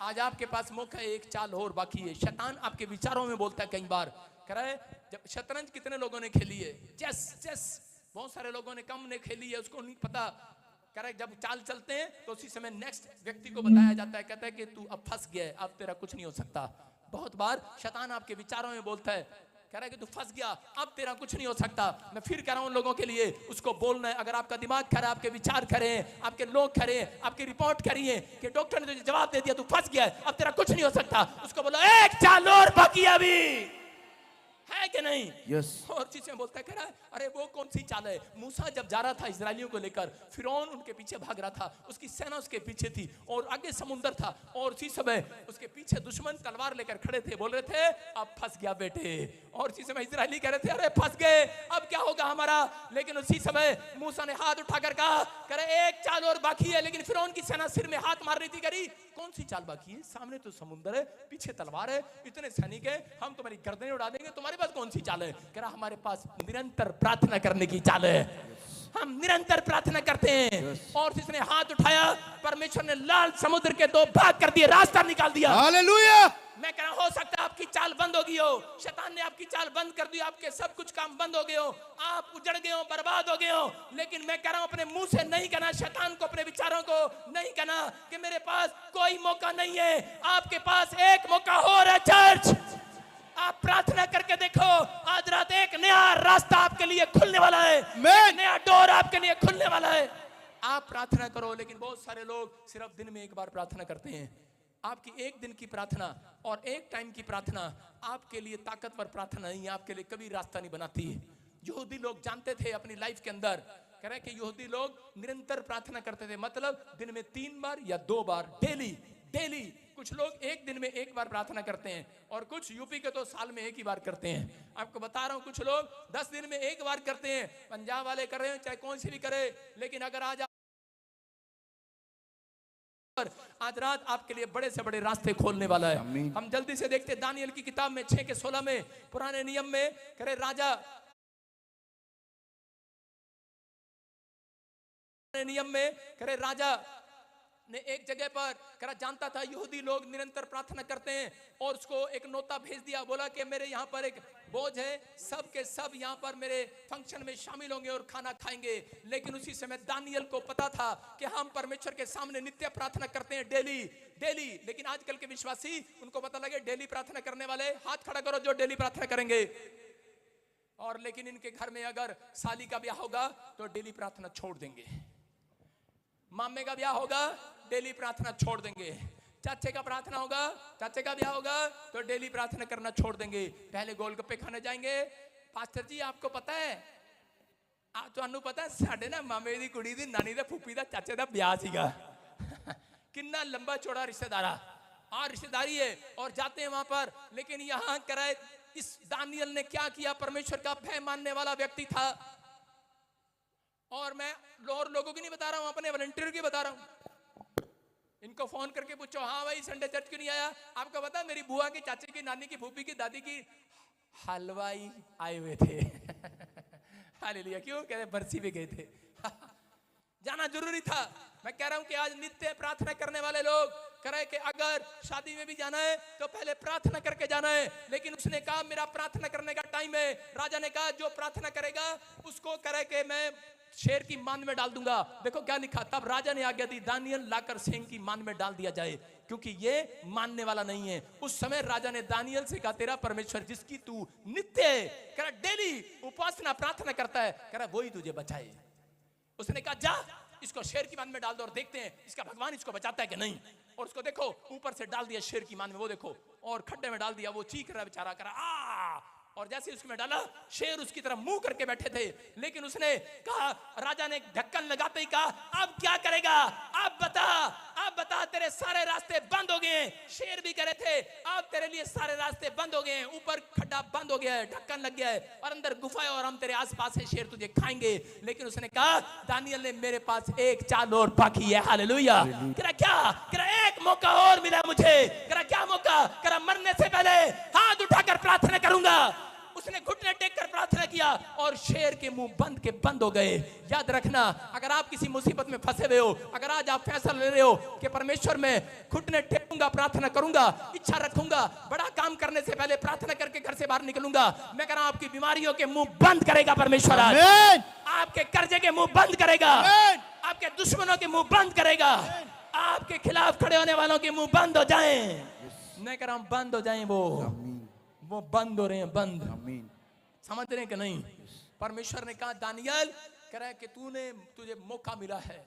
आज आपके पास मौका है, एक चाल और बाकी है। शैतान आपके विचारों में बोलता है कई बार, कह रहा है जब शतरंज कितने लोगों ने खेली है, चेस बहुत सारे लोगों ने कम ने खेली है, उसको नहीं पता। कह रहा है जब चाल चलते हैं तो उसी समय नेक्स्ट व्यक्ति को बताया जाता है, कहता है कि तू अब फंस गया है, अब तेरा कुछ नहीं हो सकता। बहुत बार शैतान आपके विचारों में बोलता है, कह रहा है कि तू फंस गया, अब तेरा कुछ नहीं हो सकता। मैं फिर कह रहा हूं लोगों के लिए, उसको बोलना है। अगर आपका दिमाग खरा, आपके विचार खरे, आपके लोग खरे, आपकी रिपोर्ट खरी है कि डॉक्टर ने तुझे जवाब दे दिया तू फंस गया है, अब तेरा कुछ नहीं हो सकता, उसको बोलो एक चाल और बाकी अभी है कि नहीं? यस। और चीजें बोलता है, कह रहा है अरे वो कौन सी चाल है? मूसा जब जा रहा था इजरायलियों को लेकर, फिरौन उनके पीछे भाग रहा था, उसकी सेना उसके पीछे थी और आगे समुंदर था, और उसी समय उसके पीछे दुश्मन तलवार लेकर खड़े थे, बोल रहे थे अब फंस गया बेटे। और उसी समय इजरायली कह रहे थे अरे फंस गए, अब क्या होगा हमारा? लेकिन उसी समय मूसा ने हाथ उठाकर कहा, कह रहे एक चाल और बाकी है। लेकिन फिरौन की सेना सिर में हाथ मार रही थी, करी कौन सी चाल बाकी है? सामने तो समुंदर है, पीछे तलवार है, इतने सैनिक है, हम तुम्हारी गर्दनें उड़ा देंगे, तुम्हारे पास कौन सी चाल है? कह रहा हमारे पास निरंतर प्रार्थना करने की चाल है, हम निरंतर प्रार्थना करते हैं। और जिसने हाथ उठाया, परमेश्वर ने लाल समुद्र के दो भाग कर दिए, रास्ता निकाल दिया। हालेलुया। मैं कह रहा हूं हो सकता है आपकी चाल बंद होगी हो, शैतान ने आपकी चाल बंद कर दी, आपके सब कुछ काम बंद हो गए हो, आप उजड़ गए हो, बर्बाद हो गए हो। लेकिन मैं कह रहा हूं अपने मुंह से नहीं कहना, शैतान को, अपने विचारों को नहीं कहना कि मेरे पास कोई मौका नहीं है। आपके पास एक मौका हो रहा है चर्च। आप प्रार्थना करके देखो, आज रात एक नया रास्ता आपके लिए खुलने वाला है, एक नया डोर आपके लिए खुलने वाला है। आप प्रार्थना करो। लेकिन बहुत सारे लोग सिर्फ दिन में एक बार प्रार्थना करते हैं। आपकी एक दिन की प्रार्थना और एक टाइम की प्रार्थना आपके लिए ताकतवर प्रार्थना नहीं है, आपके लिए कभी रास्ता नहीं बनाती है। यहूदी लोग जानते थे अपनी लाइफ के अंदर, कह रहे हैं कि यहूदी लोग निरंतर प्रार्थना करते थे, मतलब दिन में 3 बार या 2 बार डेली। कुछ लोग एक दिन में एक बार प्रार्थना करते हैं और कुछ यूपी के तो साल में एक ही बार करते हैं। आपको बता रहा हूं कुछ लोग 10 दिन में एक बार करते हैं, पंजाब वाले कर रहे हैं, चाहे कौन सी भी करे। लेकिन अगर आज रात आपके लिए बड़े से बड़े रास्ते खोलने वाला है। हम जल्दी से देखते दानियल की किताब में 6 के 16 में, पुराने नियम में, करे राजा नियम में, करे राजा ने एक जगह पर करा जानता था यहूदी लोग निरंतर प्रार्थना करते हैं, और उसको एक नोता भेज दिया, बोला कि मेरे यहाँ पर एक बोझ है, सब के सब यहाँ पर मेरे फंक्शन में शामिल होंगे और खाना खाएंगे। लेकिन उसी समय दानियल को पता था कि हम परमेश्वर के सामने नित्य प्रार्थना करते हैं डेली। लेकिन आजकल के विश्वासी, उनको पता लगे डेली प्रार्थना करने वाले हाथ खड़ा करो जो डेली प्रार्थना करेंगे। और लेकिन इनके घर में अगर साली का ब्याह होगा तो डेली प्रार्थना छोड़ देंगे, मामे का ब्याह होगा डेली प्रार्थना छोड़ देंगे, चाचे का प्रार्थना होगा, चाचे का ब्याह होगा तो डेली प्रार्थना करना छोड़ देंगे। पहले गोलगप्पे खाने जाएंगे। पास्टर जी आपको पता है, ਤੁਹਾਨੂੰ पता है साडे ना मामे दी कुड़ी दी नानी दा फूफी दा चाचे दा ब्याह सीगा कितना लंबा चौड़ा रिश्तेदारा और रिश्तेदारी है, और जाते हैं वहां पर। लेकिन यहाँ कराए इस दानियल ने क्या किया, परमेश्वर का भय मानने वाला व्यक्ति था। और मैं और लोगों की नहीं बता रहा हूं, अपने वॉलंटियर की बता रहा हूं। इनको फोन करके पूछो, हाँ भाई संडे चर्च क्यों नहीं आया? आपको पता है मेरी बुआ की, चाची की, नानी की, फूफी की, दादी की हलवाई आए हुए थे हालेलुया। क्यों? कह रहे बरसी पे गए थे जाना जरूरी था। मैं कह रहा हूं कि आज नित्य प्रार्थना करने वाले लोग कह रहा है कि अगर शादी में भी जाना है तो पहले प्रार्थना करके जाना है, लेकिन उसने कहा मेरा प्रार्थना करने का टाइम है। राजा ने कहा जो प्रार्थना करेगा उसको कह रहा है कि मैं शेर की मान में डाल दूंगा। देखो क्या लिखा, तब राजा ने आज्ञा दी दानियल लाकर शेर की मान में डाल दिया जाए, क्योंकि ये मानने वाला नहीं है। उस समय राजा ने दानियल से कहा तेरा परमेश्वर जिसकी तू नित्य कह रहा डेली उपासना प्रार्थना करता है, कह रहा वही तुझे बचाए। उसने कहा जा इसको शेर की मान में डाल दो और देखते हैं इसका भगवान इसको बचाता है कि नहीं। और उसको देखो ऊपर से डाल दिया शेर की मान में, वो देखो और खड्डे में डाल दिया, वो चीख रहा बेचारा, कह रहा आ। और जैसे उसमें डाला शेर उसकी तरफ मुंह करके बैठे थे, लेकिन उसने कहा, राजा ने ढक्कन लगाते ही कहा अब क्या करेगा, अब बता तेरे सारे रास्ते बंद हो गए। शेर भी कह रहे थे अब तेरे लिए सारे रास्ते बंद हो गए हैं, ऊपर खड्डा बंद हो गया है, ढक्कन लग गया है और अंदर गुफा है और हम तेरे आसपास है, शेर तुझे खाएंगे। लेकिन उसने कहा दानियल ने मेरे पास एक चाल और बाकी है। हालेलुया। कह रहा क्या, कह रहा एक मौका और मिला मुझे। कह रहा क्या मौका, कह रहा मरने से पहले हाथ उठाकर प्रार्थना करूंगा। उसने घुटने टेक कर प्रार्थना किया और शेर के मुंह बंद हो गए। याद रखना अगर आप किसी मुसीबत में फंसे हुए हो, अगर आज आप फैसला ले रहे हो कि परमेश्वर मैं घुटने टेकूंगा, प्रार्थना करूंगा, इच्छा रखूंगा, बड़ा काम करने से पहले प्रार्थना करके घर से बाहर निकलूंगा, मैं कह रहा हूं आपकी बीमारियों के मुंह बंद करेगा परमेश्वर। आज आपके कर्जे के मुंह बंद करेगा, आपके दुश्मनों के मुंह बंद करेगा, आपके खिलाफ खड़े होने वालों के मुंह बंद हो जाए। मैं कह रहा हूं बंद हो जाए, वो बंद हो रहे हैं, बंद। समझ रहे हैं कि नहीं। परमेश्वर ने कहा दानियल, कह रहा है कि तुझे मौका मिला है।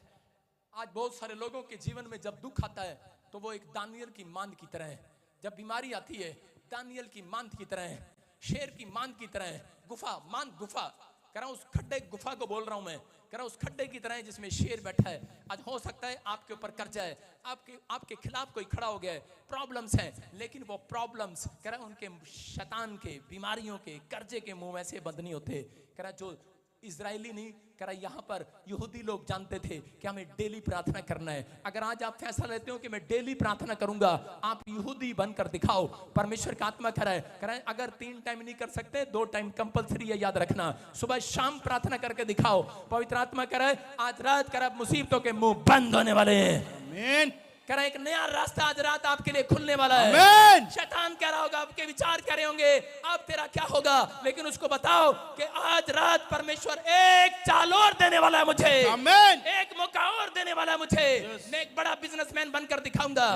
आज बहुत सारे लोगों के जीवन में जब दुख आता है तो वो एक दानियल की मांद की तरह है। जब बीमारी आती है दानियल की मांद की तरह है, शेर की मांद की तरह है। गुफा कह रहा हूं उस खड्डे गुफा को बोल रहा हूं मैं, कह रहा हूं उस खड्डे की तरह है जिसमें शेर बैठा है। आज हो सकता है आपके ऊपर कर्जा है, आपके खिलाफ कोई खड़ा हो गया है, प्रॉब्लम्स हैं, लेकिन वो प्रॉब्लम्स कह रहा है उनके शैतान के, बीमारियों के, कर्जे के मुंह वैसे बंद नहीं होते। कह रहा जो इजरायली नहीं, कह रहा यहाँ पर यहूदी लोग जानते थे कि हमें डेली प्रार्थना करना है। अगर आज आप फैसला लेते हो कि मैं डेली प्रार्थना करूंगा, आप यहूदी बनकर दिखाओ। परमेश्वर का आत्मा कह रहा है अगर 3 टाइम नहीं कर सकते 2 टाइम कंपलसरी है, याद रखना। सुबह शाम प्रार्थना करके दिखाओ। पवित्र आत्मा कह रहा है आज रात कर मुसीबतों के मुंह बंद होने वाले हैं। आमीन। कह रहा है एक नया रास्ता आज रात आपके लिए खुलने वाला है। आमीन। शैतान कह रहा होगा, आपके विचार कह रहे होंगे अब तेरा क्या होगा, लेकिन उसको बताओ कि आज रात परमेश्वर एक चाल और देने वाला है मुझे। आमीन। एक मौका और देने वाला है मुझे। मैं एक बड़ा बिजनेसमैन बनकर दिखाऊंगा।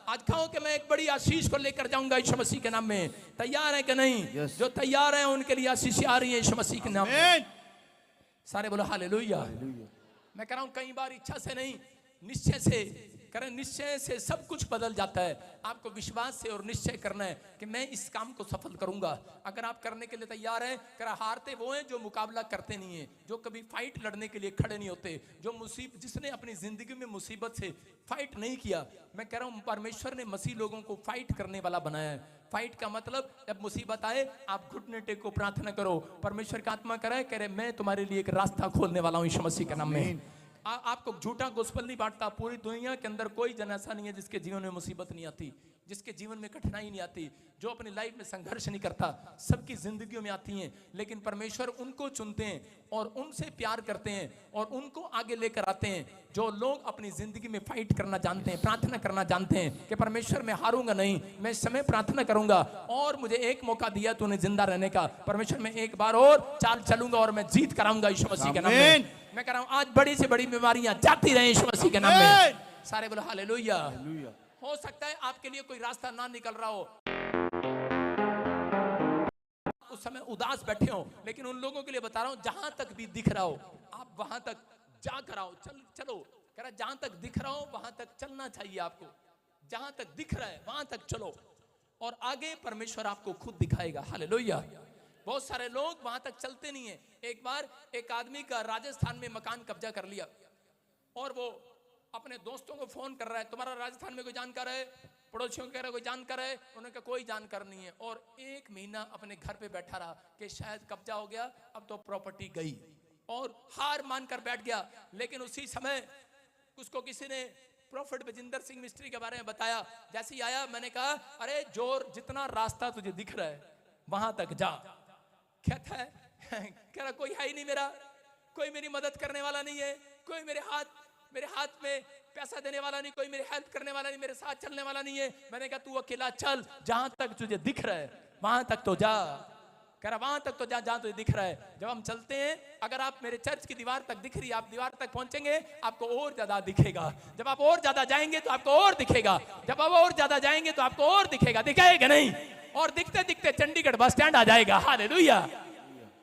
आज कहो कि मैं एक बड़ी आशीष को लेकर जाऊंगा यीशु मसीह के नाम में। तैयार है कि नहीं? जो तैयार है उनके लिए आशीष आ रही है यीशु मसीह के नाम में। सारे बोलो हालेलुया। मैं कह रहा हूं कई बार इच्छा से नहीं, निश्चय से करें। निश्चय से सब कुछ बदल जाता है। आपको विश्वास से और निश्चय करना है कि मैं इस काम को सफल करूंगा। अगर आप करने के लिए तैयार हैं, करा हारते वो हैं जो मुकाबला करते नहीं है, जो कभी फाइट लड़ने के लिए खड़े नहीं होते, जो जिसने अपनी जिंदगी में मुसीबत से फाइट नहीं किया। मैं कह रहा हूं परमेश्वर ने मसीह लोगों को फाइट करने वाला बनाया है। फाइट का मतलब जब मुसीबत आए आप घुटने टेको, प्रार्थना करो। परमेश्वर का आत्मा करे कह रहे मैं तुम्हारे लिए एक रास्ता खोलने वाला हूं यीशु मसीह के नाम में। आपको झूठा गोस्पेल नहीं बांटता। पूरी दुनिया के अंदर कोई जन ऐसा नहीं है जिसके जीवन में मुसीबत नहीं आती, जिसके जीवन में कठिनाई नहीं आती, जो अपनी लाइफ में संघर्ष नहीं करता। सबकी जिंदगियों में आती हैं, लेकिन परमेश्वर उनको चुनते हैं और उनसे प्यार करते हैं और उनको आगे लेकर आते हैं। जो लोग अपनी जिंदगी में फाइट करना जानते हैं, प्रार्थना करना जानते हैं कि परमेश्वर मैं हारूंगा नहीं, मैं इस समय प्रार्थना करूंगा और मुझे एक मौका दिया तूने जिंदा रहने का। परमेश्वर मैं एक बार और चाल चलूंगा और मैं जीत कराऊंगा यीशु मसीह के नाम में। मैं कह रहा हूं आज बड़ी से बड़ी बीमारियां जाती रहे यीशु मसीह के नाम में। सारे बोलो हालेलुया। हो सकता है आपके लिए कोई रास्ता ना निकल रहा हो, उस समय उदास बैठे हो, लेकिन उन लोगों के लिए बता रहा हूं जहां तक भी दिख रहा हो आप वहां तक जा कर आओ। चलो कह रहा जहां तक दिख रहा हो वहां तक चलना चाहिए आपको। जहां तक दिख रहा है वहां तक चलो और आगे परमेश्वर आपको खुद दिखाएगा। हालेलुया। बहुत सारे लोग वहां तक चलते नहीं है। एक बार एक आदमी का राजस्थान में मकान कब्जा कर लिया और वो अपने दोस्तों को फोन कर रहा है तुम्हारा राजस्थान में कोई जानकार है, पड़ोसियों को कह रहा है कोई जानकार है, उन्होंने कहा कोई जानकार नहीं है। और 1 महीना अपने घर पे बैठा रहा कि शायद कब्जा हो गया, अब तो प्रॉपर्टी गई और हार मानकर बैठ गया। लेकिन उसी समय उसको किसी ने प्रॉफिट बजिंदर सिंह मिस्त्री के बारे में बताया। जैसे ही आया मैंने कहा अरे जोर जितना रास्ता तुझे दिख रहा है वहां तक जा। कहता है कह रहा कोई है ही नहीं, मेरा कोई मेरी मदद करने वाला नहीं है, कोई मेरे हाथ में पैसा देने वाला नहीं, कोई मेरी हेल्प करने वाला नहीं, मेरे साथ चलने वाला नहीं है। मैंने कहा तू अकेला चल, जहां तक तुझे दिख रहा है वहां तक तो जा। कह रहा वहां तक तो जा जहां तुझे दिख रहा है। जब हम चलते हैं, अगर आप मेरे चर्च की दीवार तक दिख रही है, आप दीवार तक पहुंचेंगे आपको और ज्यादा दिखेगा। जब आप और ज्यादा जाएंगे तो आपको और दिखेगा। जब आप और ज्यादा जाएंगे तो आपको और दिखेगा। दिखेगा नहीं? और दिखते दिखते चंडीगढ़ बस स्टैंड आ जाएगा। हालेलुया।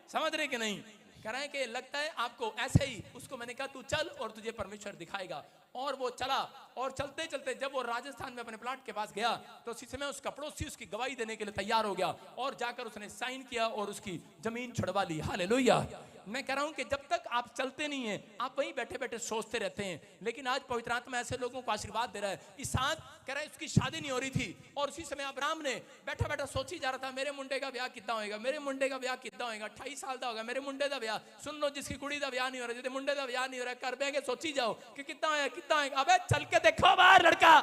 समझ रहे कि नहीं? कह रहे हैं कि लगता है आपको ऐसे ही। उसको मैंने कहा तू चल और तुझे परमेश्वर दिखाएगा। और वो चला, और चलते चलते जब वो राजस्थान में अपने प्लाट के पास गया तो उसी समय उसका पड़ोसी उसकी गवाही देने के लिए तैयार हो गया और जाकर उसने साइन किया और उसकी जमीन छुड़वा ली। हालेलुया। मैं कह रहा हूं कि जब तक आप चलते नहीं हैं आप वहीं बैठे बैठे सोचते रहते हैं। लेकिन आज पवित्र आत्मा ऐसे लोगों को आशीर्वाद दे रहा है। इसहाक कह रहा है उसकी शादी नहीं हो रही थी और उसी समय अब्राहम ने बैठा बैठा सोची जा रहा था मेरे मुंडे का ब्याह कितना होएगा, मेरे मुंडे का ब्याह कितना होएगा, 28 साल का होगा मेरे मुंडे का ब्याह। सुन लो, जिसकी कुड़ी का ब्याह नहीं हो रहा, जिसके मुंडे का ब्याह नहीं हो रहा, कर बैगे सोची जाओ कि कितना है कितना है। अबे चल के देखो बाहर, लड़का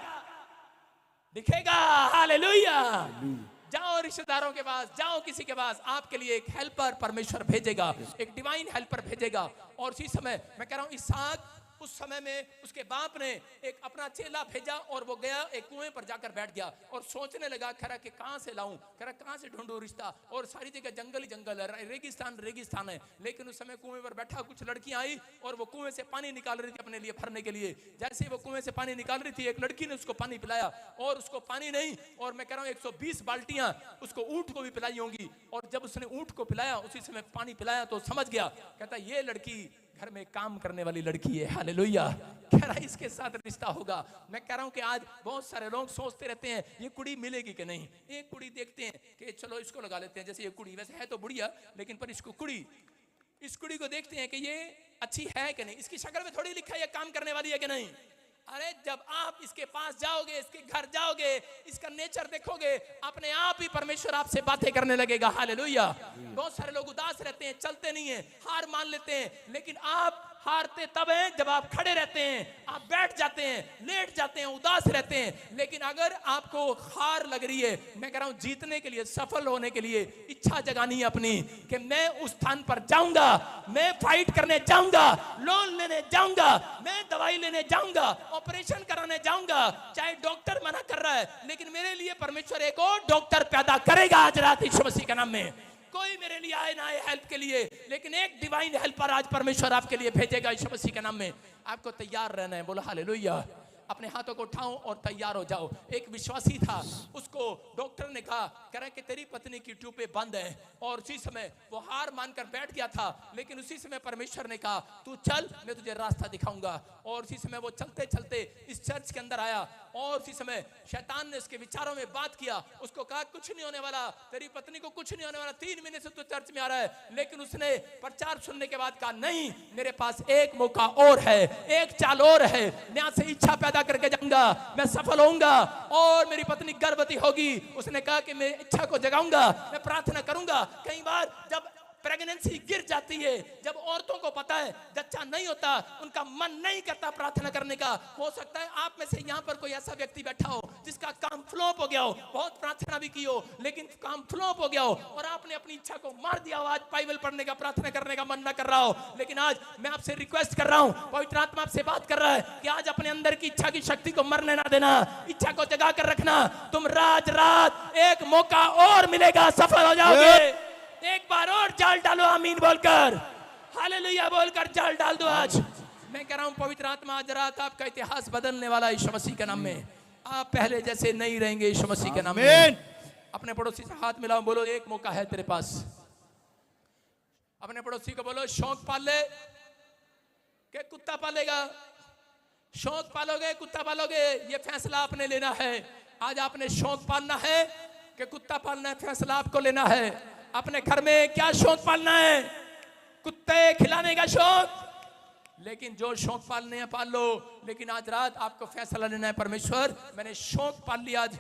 दिखेगा। हालेलुया। जाओ रिश्तेदारों के पास, जाओ किसी के पास, आपके लिए एक हेल्पर परमेश्वर भेजेगा, एक डिवाइन हेल्पर भेजेगा। और उसी समय मैं कह रहा हूं इसहाक उस समय में उसके बाप ने एक अपना चेला भेजा और वो गया एक कुएं पर जाकर बैठ गया और सोचने लगा खरा कि कहां से लाऊं, खरा कहां से ढूंढूं रिश्ता। और सारी जगह जंगल ही जंगल है, रेगिस्तान रेगिस्तान है। लेकिन उस समय कुएं पर बैठा, कुछ लड़कियां आई और वो कुएं से पानी निकाल रही थी अपने लिए भरने के लिए। जैसे ही वो कुएं से पानी निकाल रही थी एक लड़की ने उसको पानी पिलाया और उसको पानी नहीं, और मैं कह रहा हूं 120 बाल्टियां उसको ऊंट को भी पिलाई होंगी। और जब उसने ऊंट को पिलाया, उसी समय पानी पिलाया तो समझ गया, कहता ये लड़की घर में काम करने वाली लड़की है। हालेलुया। कह रहा है इसके साथ रिश्ता होगा। मैं कह रहा हूं कि आज बहुत सारे लोग सोचते रहते हैं ये कुड़ी मिलेगी कि नहीं। एक कुड़ी देखते हैं कि चलो इसको लगा लेते हैं, जैसे ये कुड़ी वैसे है तो बुढ़िया, लेकिन पर इसको कुड़ी, इस कुड़ी को देखते हैं कि ये अच्छी है कि नहीं, इसकी शक्ल में थोड़ी लिखा है ये काम करने वाली है कि नहीं। अरे जब आप इसके पास जाओगे, इसके घर जाओगे, इसका नेचर देखोगे, अपने आप ही परमेश्वर आपसे बातें करने लगेगा। हालेलुया। बहुत सारे लोग उदास रहते हैं, चलते नहीं है, हार मान लेते हैं। लेकिन आप हारते तब हैं जब आप खड़े रहते हैं, आप बैठ जाते हैं, लेट जाते हैं, उदास रहते हैं। लेकिन अगर आपको हार लग रही है, मैं कह रहा हूं जीतने के लिए, सफल होने के लिए इच्छा जगानी है अपनी कि मैं उस स्थान पर जाऊंगा, मैं फाइट करने जाऊंगा, लोन लेने जाऊंगा, मैं दवाई लेने जाऊंगा, ऑपरेशन कराने जाऊंगा। चाहे डॉक्टर मना कर रहा है, लेकिन मेरे लिए परमेश्वर एक और डॉक्टर पैदा करेगा आज रात यीशु मसीह के नाम में। कोई मेरे लिए आए ना आए हेल्प के लिए, लेकिन एक डिवाइन हेल्पर आज परमेश्वर आपके लिए भेजेगा यीशु मसीह के नाम में। आपको तैयार रहना है। बोलो हालेलुया। अपने हाथों को उठाओ और तैयार हो जाओ। एक विश्वासी था, उसको डॉक्टर ने कहा कह रहा कि तेरी पत्नी की ट्यूबें बंद है, और उसी समय वो हार मानकर बैठ गया था। लेकिन उसी समय परमेश्वर ने कहा तू चल, मैं तुझे रास्ता दिखाऊंगा। और उसी समय वो चलते चलते इस चर्च के अंदर आया और उसी समय शैतान ने उसके विचारों में बात किया। उसको कहा कुछ नहीं होने वाला, तेरी पत्नी को कुछ नहीं होने वाला, 3 महीने से तू चर्च में आ रहा है। लेकिन उसने प्रचार सुनने के बाद कहा नहीं, मेरे पास एक मौका और है, एक चाल और है, मैं यहाँ से इच्छा पैदा करके जाऊंगा, मैं सफल होऊंगा और मेरी पत्नी गर्भवती होगी। उसने कहा कि मैं इच्छा को जगाऊंगा, मैं प्रार्थना करूंगा। कई बार जब प्रेगनेंसी गिर जाती है, जब औरतों को पता है बच्चा नहीं होता, उनका मन नहीं करता प्रार्थना करने का। हो सकता है आप में से यहाँ पर कोई ऐसा व्यक्ति बैठा हो जिसका काम फ्लॉप हो गया हो, बहुत प्रार्थना भी की हो लेकिन काम फ्लॉप हो गया हो, और आपने अपनी इच्छा को मार दिया हो। आज बाइबल पढ़ने का, प्रार्थना करने का मन ना कर रहा हो, लेकिन आज मैं आपसे रिक्वेस्ट कर रहा हूं, पवित्र आत्मा आपसे बात कर रहा है कि आज अपने अंदर की इच्छा की शक्ति को मरने ना देना, इच्छा को जगा कर रखना। तुम रात एक मौका और मिलेगा, सफल हो जाओगे। एक बार और जाल डालो, आमीन बोलकर, हालेलुया बोलकर जाल डाल दो। आज मैं कह रहा हूं पवित्र आत्मा आज रात आपका इतिहास बदलने वाला यीशु मसीह के नाम में। आप पहले जैसे नहीं रहेंगे यीशु मसीह के नाम में। अपने पड़ोसी से हाथ मिलाओ, बोलो एक मौका है तेरे पास। अपने पड़ोसी को बोलो शौक पाल ले के कुत्ता पालेगा। शौक पालोगे कुत्ता पालोगे, ये फैसला आपने लेना है। आज आपने शौक पालना है कि कुत्ता पालना है, फैसला आपको लेना है। अपने घर में क्या शौक पालना है? कुत्ते खिलाने का शौक, लेकिन जो शौक पालने हैं पाल लो। लेकिन आज रात आपको फैसला लेना है, परमेश्वर मैंने शौक पाल लिया आज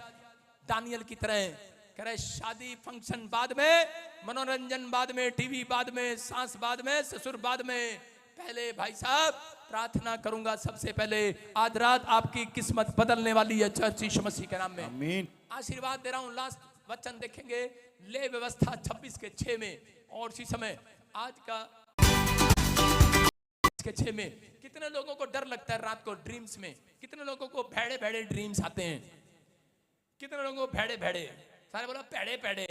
दानियल की तरह। कह रहे शादी फंक्शन बाद में, मनोरंजन बाद में, टीवी बाद में, सास बाद में, ससुर बाद में, पहले भाई साहब प्रार्थना करूंगा सबसे पहले। आज रात आपकी किस्मत बदलने वाली है चर्च यीशु मसीह के नाम में। आमीन। आशीर्वाद दे रहा हूं। लास्ट वचन देखेंगे ले व्यवस्था 26 के 6 में। और इसी समय आज का के 6 में। कितने लोगों को डर लगता है रात को ड्रीम्स में? कितने लोगों को भेड़े भेड़े ड्रीम्स आते हैं? कितने लोगों को भेड़े भेड़े, सारे बोला पेड़े पेड़े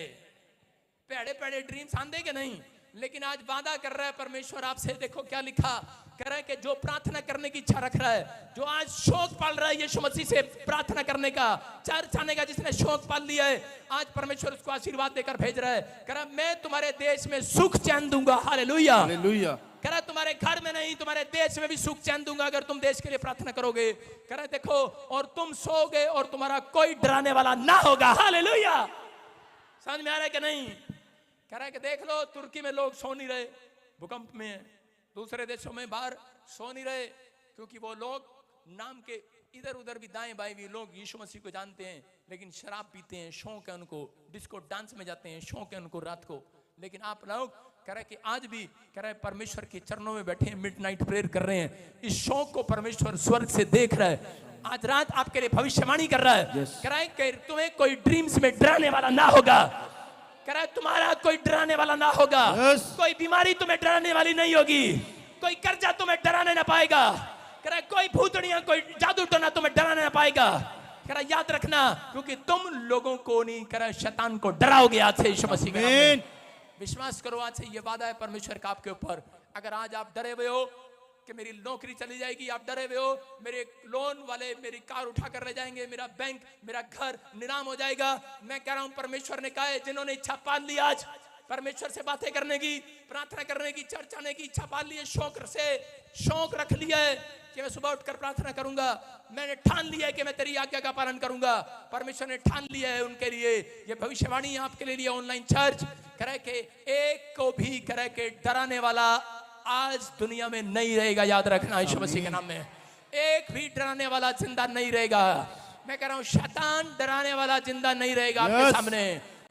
पेड़े पेड़े ड्रीम्स आंदे के नहीं? लेकिन आज वादा कर रहा है परमेश्वर आपसे, देखो क्या लिखा, कह रहा है कि जो प्रार्थना करने की इच्छा रख रहा है, जो आज शौक पाल रहा है यीशु मसीह से प्रार्थना करने का, चर्च आने का जिसने शौक पाल लिया है, आज परमेश्वर उसको आशीर्वाद देकर भेज रहा है। कह रहा मैं तुम्हारे देश में सुख चैन दूंगा। Hallelujah, hallelujah. कह रहा तुम्हारे घर में नहीं, तुम्हारे देश में भी सुख चैन दूंगा अगर तुम देश के लिए प्रार्थना करोगे। कह रहा देखो, और तुम सोओगे और तुम्हारा कोई डराने वाला ना होगा। हालेलुया, समझ में आ रहा है कि नहीं? कह रहा है कि देख लो तुर्की में लोग सो नहीं रहे, भूकंप में, दूसरे देशों में बाहर सो नहीं रहे, क्योंकि वो लोग नाम के इधर उधर भी दाएं बाएं भी लोग यीशु मसीह को जानते हैं, लेकिन शराब पीते हैं, शौक है उनको, डिस्को डांस में जाते हैं, शौक है उनको रात को। लेकिन आप लोग कह रहे कि आज भी कह रहे परमेश्वर के चरणों में बैठे हैं, मिडनाइट प्रेयर कर रहे हैं, इस शौक को परमेश्वर स्वर्ग से देख रहा है, आज रात आपके लिए भविष्यवाणी कर रहा है। कह रहा है कि तुम्हें कोई ड्रीम्स में डराने वाला ना होगा। कह रहा है तुम्हारा कोई डराने वाला ना होगा। कोई बीमारी तुम्हें डराने वाली नहीं होगी, कोई कर्जा तुम्हें डराने ना पाएगा। कह रहा है कोई भूतड़ियां, कोई जादू टोना तुम्हें डराने ना पाएगा। कह रहा याद रखना, क्योंकि तुम लोगों को नहीं, कह रहा शैतान को डराओगे आज से यीशु मसीह के नाम में। विश्वास करो, आज से ये वादा है परमेश्वर का आपके ऊपर। अगर आज आप डरे हुए हो कि मेरी नौकरी चली जाएगी, आप डरे हुए हो मेरे लोन वाले मेरी कार उठा कर ले जाएंगे, मेरा बैंक, मेरा घर नीलाम हो जाएगा, मैं कह रहा हूं परमेश्वर ने कहा है, जिन्होंने इच्छा पाल ली आज परमेश्वर से बातें करने की, प्रार्थना करने की, चर्च आने की इच्छा पाल ली है, शौक रख लिया है कि मैं सुबह उठकर प्रार्थना करूंगा, मैंने ठान लिया है कि मैं तेरी आज्ञा का पालन करूंगा, परमेश्वर ने ठान लिया है उनके लिए। ये भविष्यवाणी आपके लिए ऑनलाइन चर्च करे के एक को भी करे के डराने वाला आज दुनिया में नहीं रहेगा। याद रखना यीशु मसीह के नाम में, एक भी डराने वाला जिंदा नहीं रहेगा। मैं कह रहा हूं शैतान डराने वाला जिंदा नहीं रहेगा आपके सामने।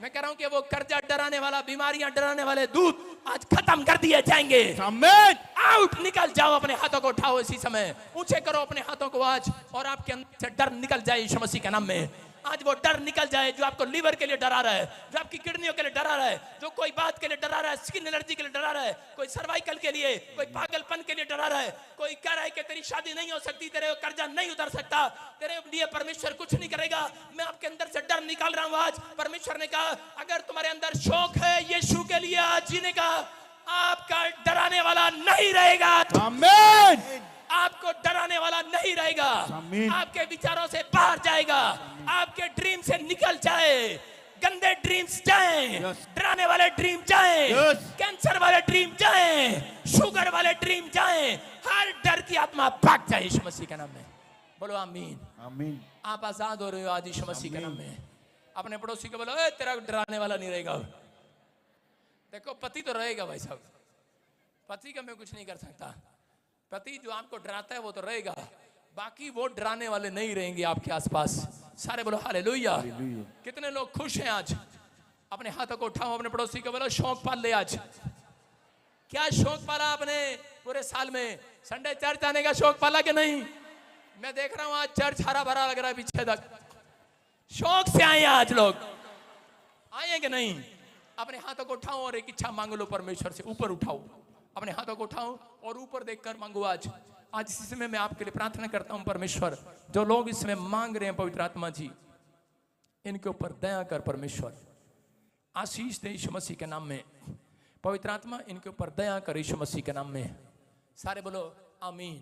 मैं कह रहा हूं कि वो कर्जा डराने वाला, बीमारियां डराने वाले दूत आज खत्म कर दिए जाएंगे। आउट, निकल जाओ, अपने हाथों को उठाओ, इसी समय ऊंचे करो अपने हाथों को आज, और आपके अंदर से डर निकल जाए यीशु मसीह के नाम में। आज वो डर निकल जाए जो आपको लीवर के लिए डरा रहा है, जो आपकी किडनियों के लिए डरा रहा है, जो कोई बात के लिए डरा रहा है, स्किन एलर्जी के लिए डरा रहा है, कोई सर्वाइकल के लिए, कोई पागलपन के लिए डरा रहा है, कोई कह रहा है कि तेरी शादी नहीं हो सकती, तेरे कर्जा नहीं उतर सकता, तेरे लिए परमेश्वर कुछ नहीं करेगा। मैं आपके अंदर से डर निकाल रहा हूं आज। परमेश्वर ने कहा अगर तुम्हारे अंदर शौक है यीशु के लिए आज जीने का, आपका डराने वाला नहीं रहेगा। आमीन। आपको डराने वाला नहीं रहेगा, आपके विचारों से बाहर जाएगा, आपके ड्रीम से निकल जाए, गंदे ड्रीम्स जाएं, डराने वाले ड्रीम जाएं, कैंसर वाले ड्रीम जाएं, शुगर वाले ड्रीम जाएं, हर डर की आत्मा भाग जाए यीशु मसीह के नाम में। बोलो आमीन। आमीन। आप आजाद हो रहे हो आज यीशु मसीह के नाम में। अपने पड़ोसी को बोलो तेरा डराने वाला नहीं रहेगा। देखो पति तो रहेगा भाई साहब, पति का मैं कुछ नहीं कर सकता, पति जो आपको डराता है वो तो रहेगा, बाकी वो डराने वाले नहीं रहेंगे आपके आसपास। सारे बोलो हालेलुया। कितने लोग खुश हैं आज? अपने हाथों को उठाओ, अपने पड़ोसी को बोलो शौक पाल ले आज। क्या शौक पाला आपने पूरे साल में? संडे चर्च आने का शौक पाला कि नहीं? मैं देख रहा हूं आज चर्च हरा भरा लग रहा है पीछे तक। शौक से आए आज लोग, आए कि नहीं? अपने हाथों को उठाओ और एक इच्छा मांग लो परमेश्वर से। ऊपर उठाओ, अपने हाथों को उठाओ और ऊपर देखकर मांगो। आज इसी समय मैं आपके लिए प्रार्थना करता हूं परमेश्वर, जो लोग इसमें मांग रहे हैं पवित्र आत्मा जी, इनके ऊपर दया कर परमेश्वर, आशीष दे यीशु मसीह के नाम में। पवित्र आत्मा इनके ऊपर दया कर यीशु मसीह के नाम में। सारे बोलो आमीन।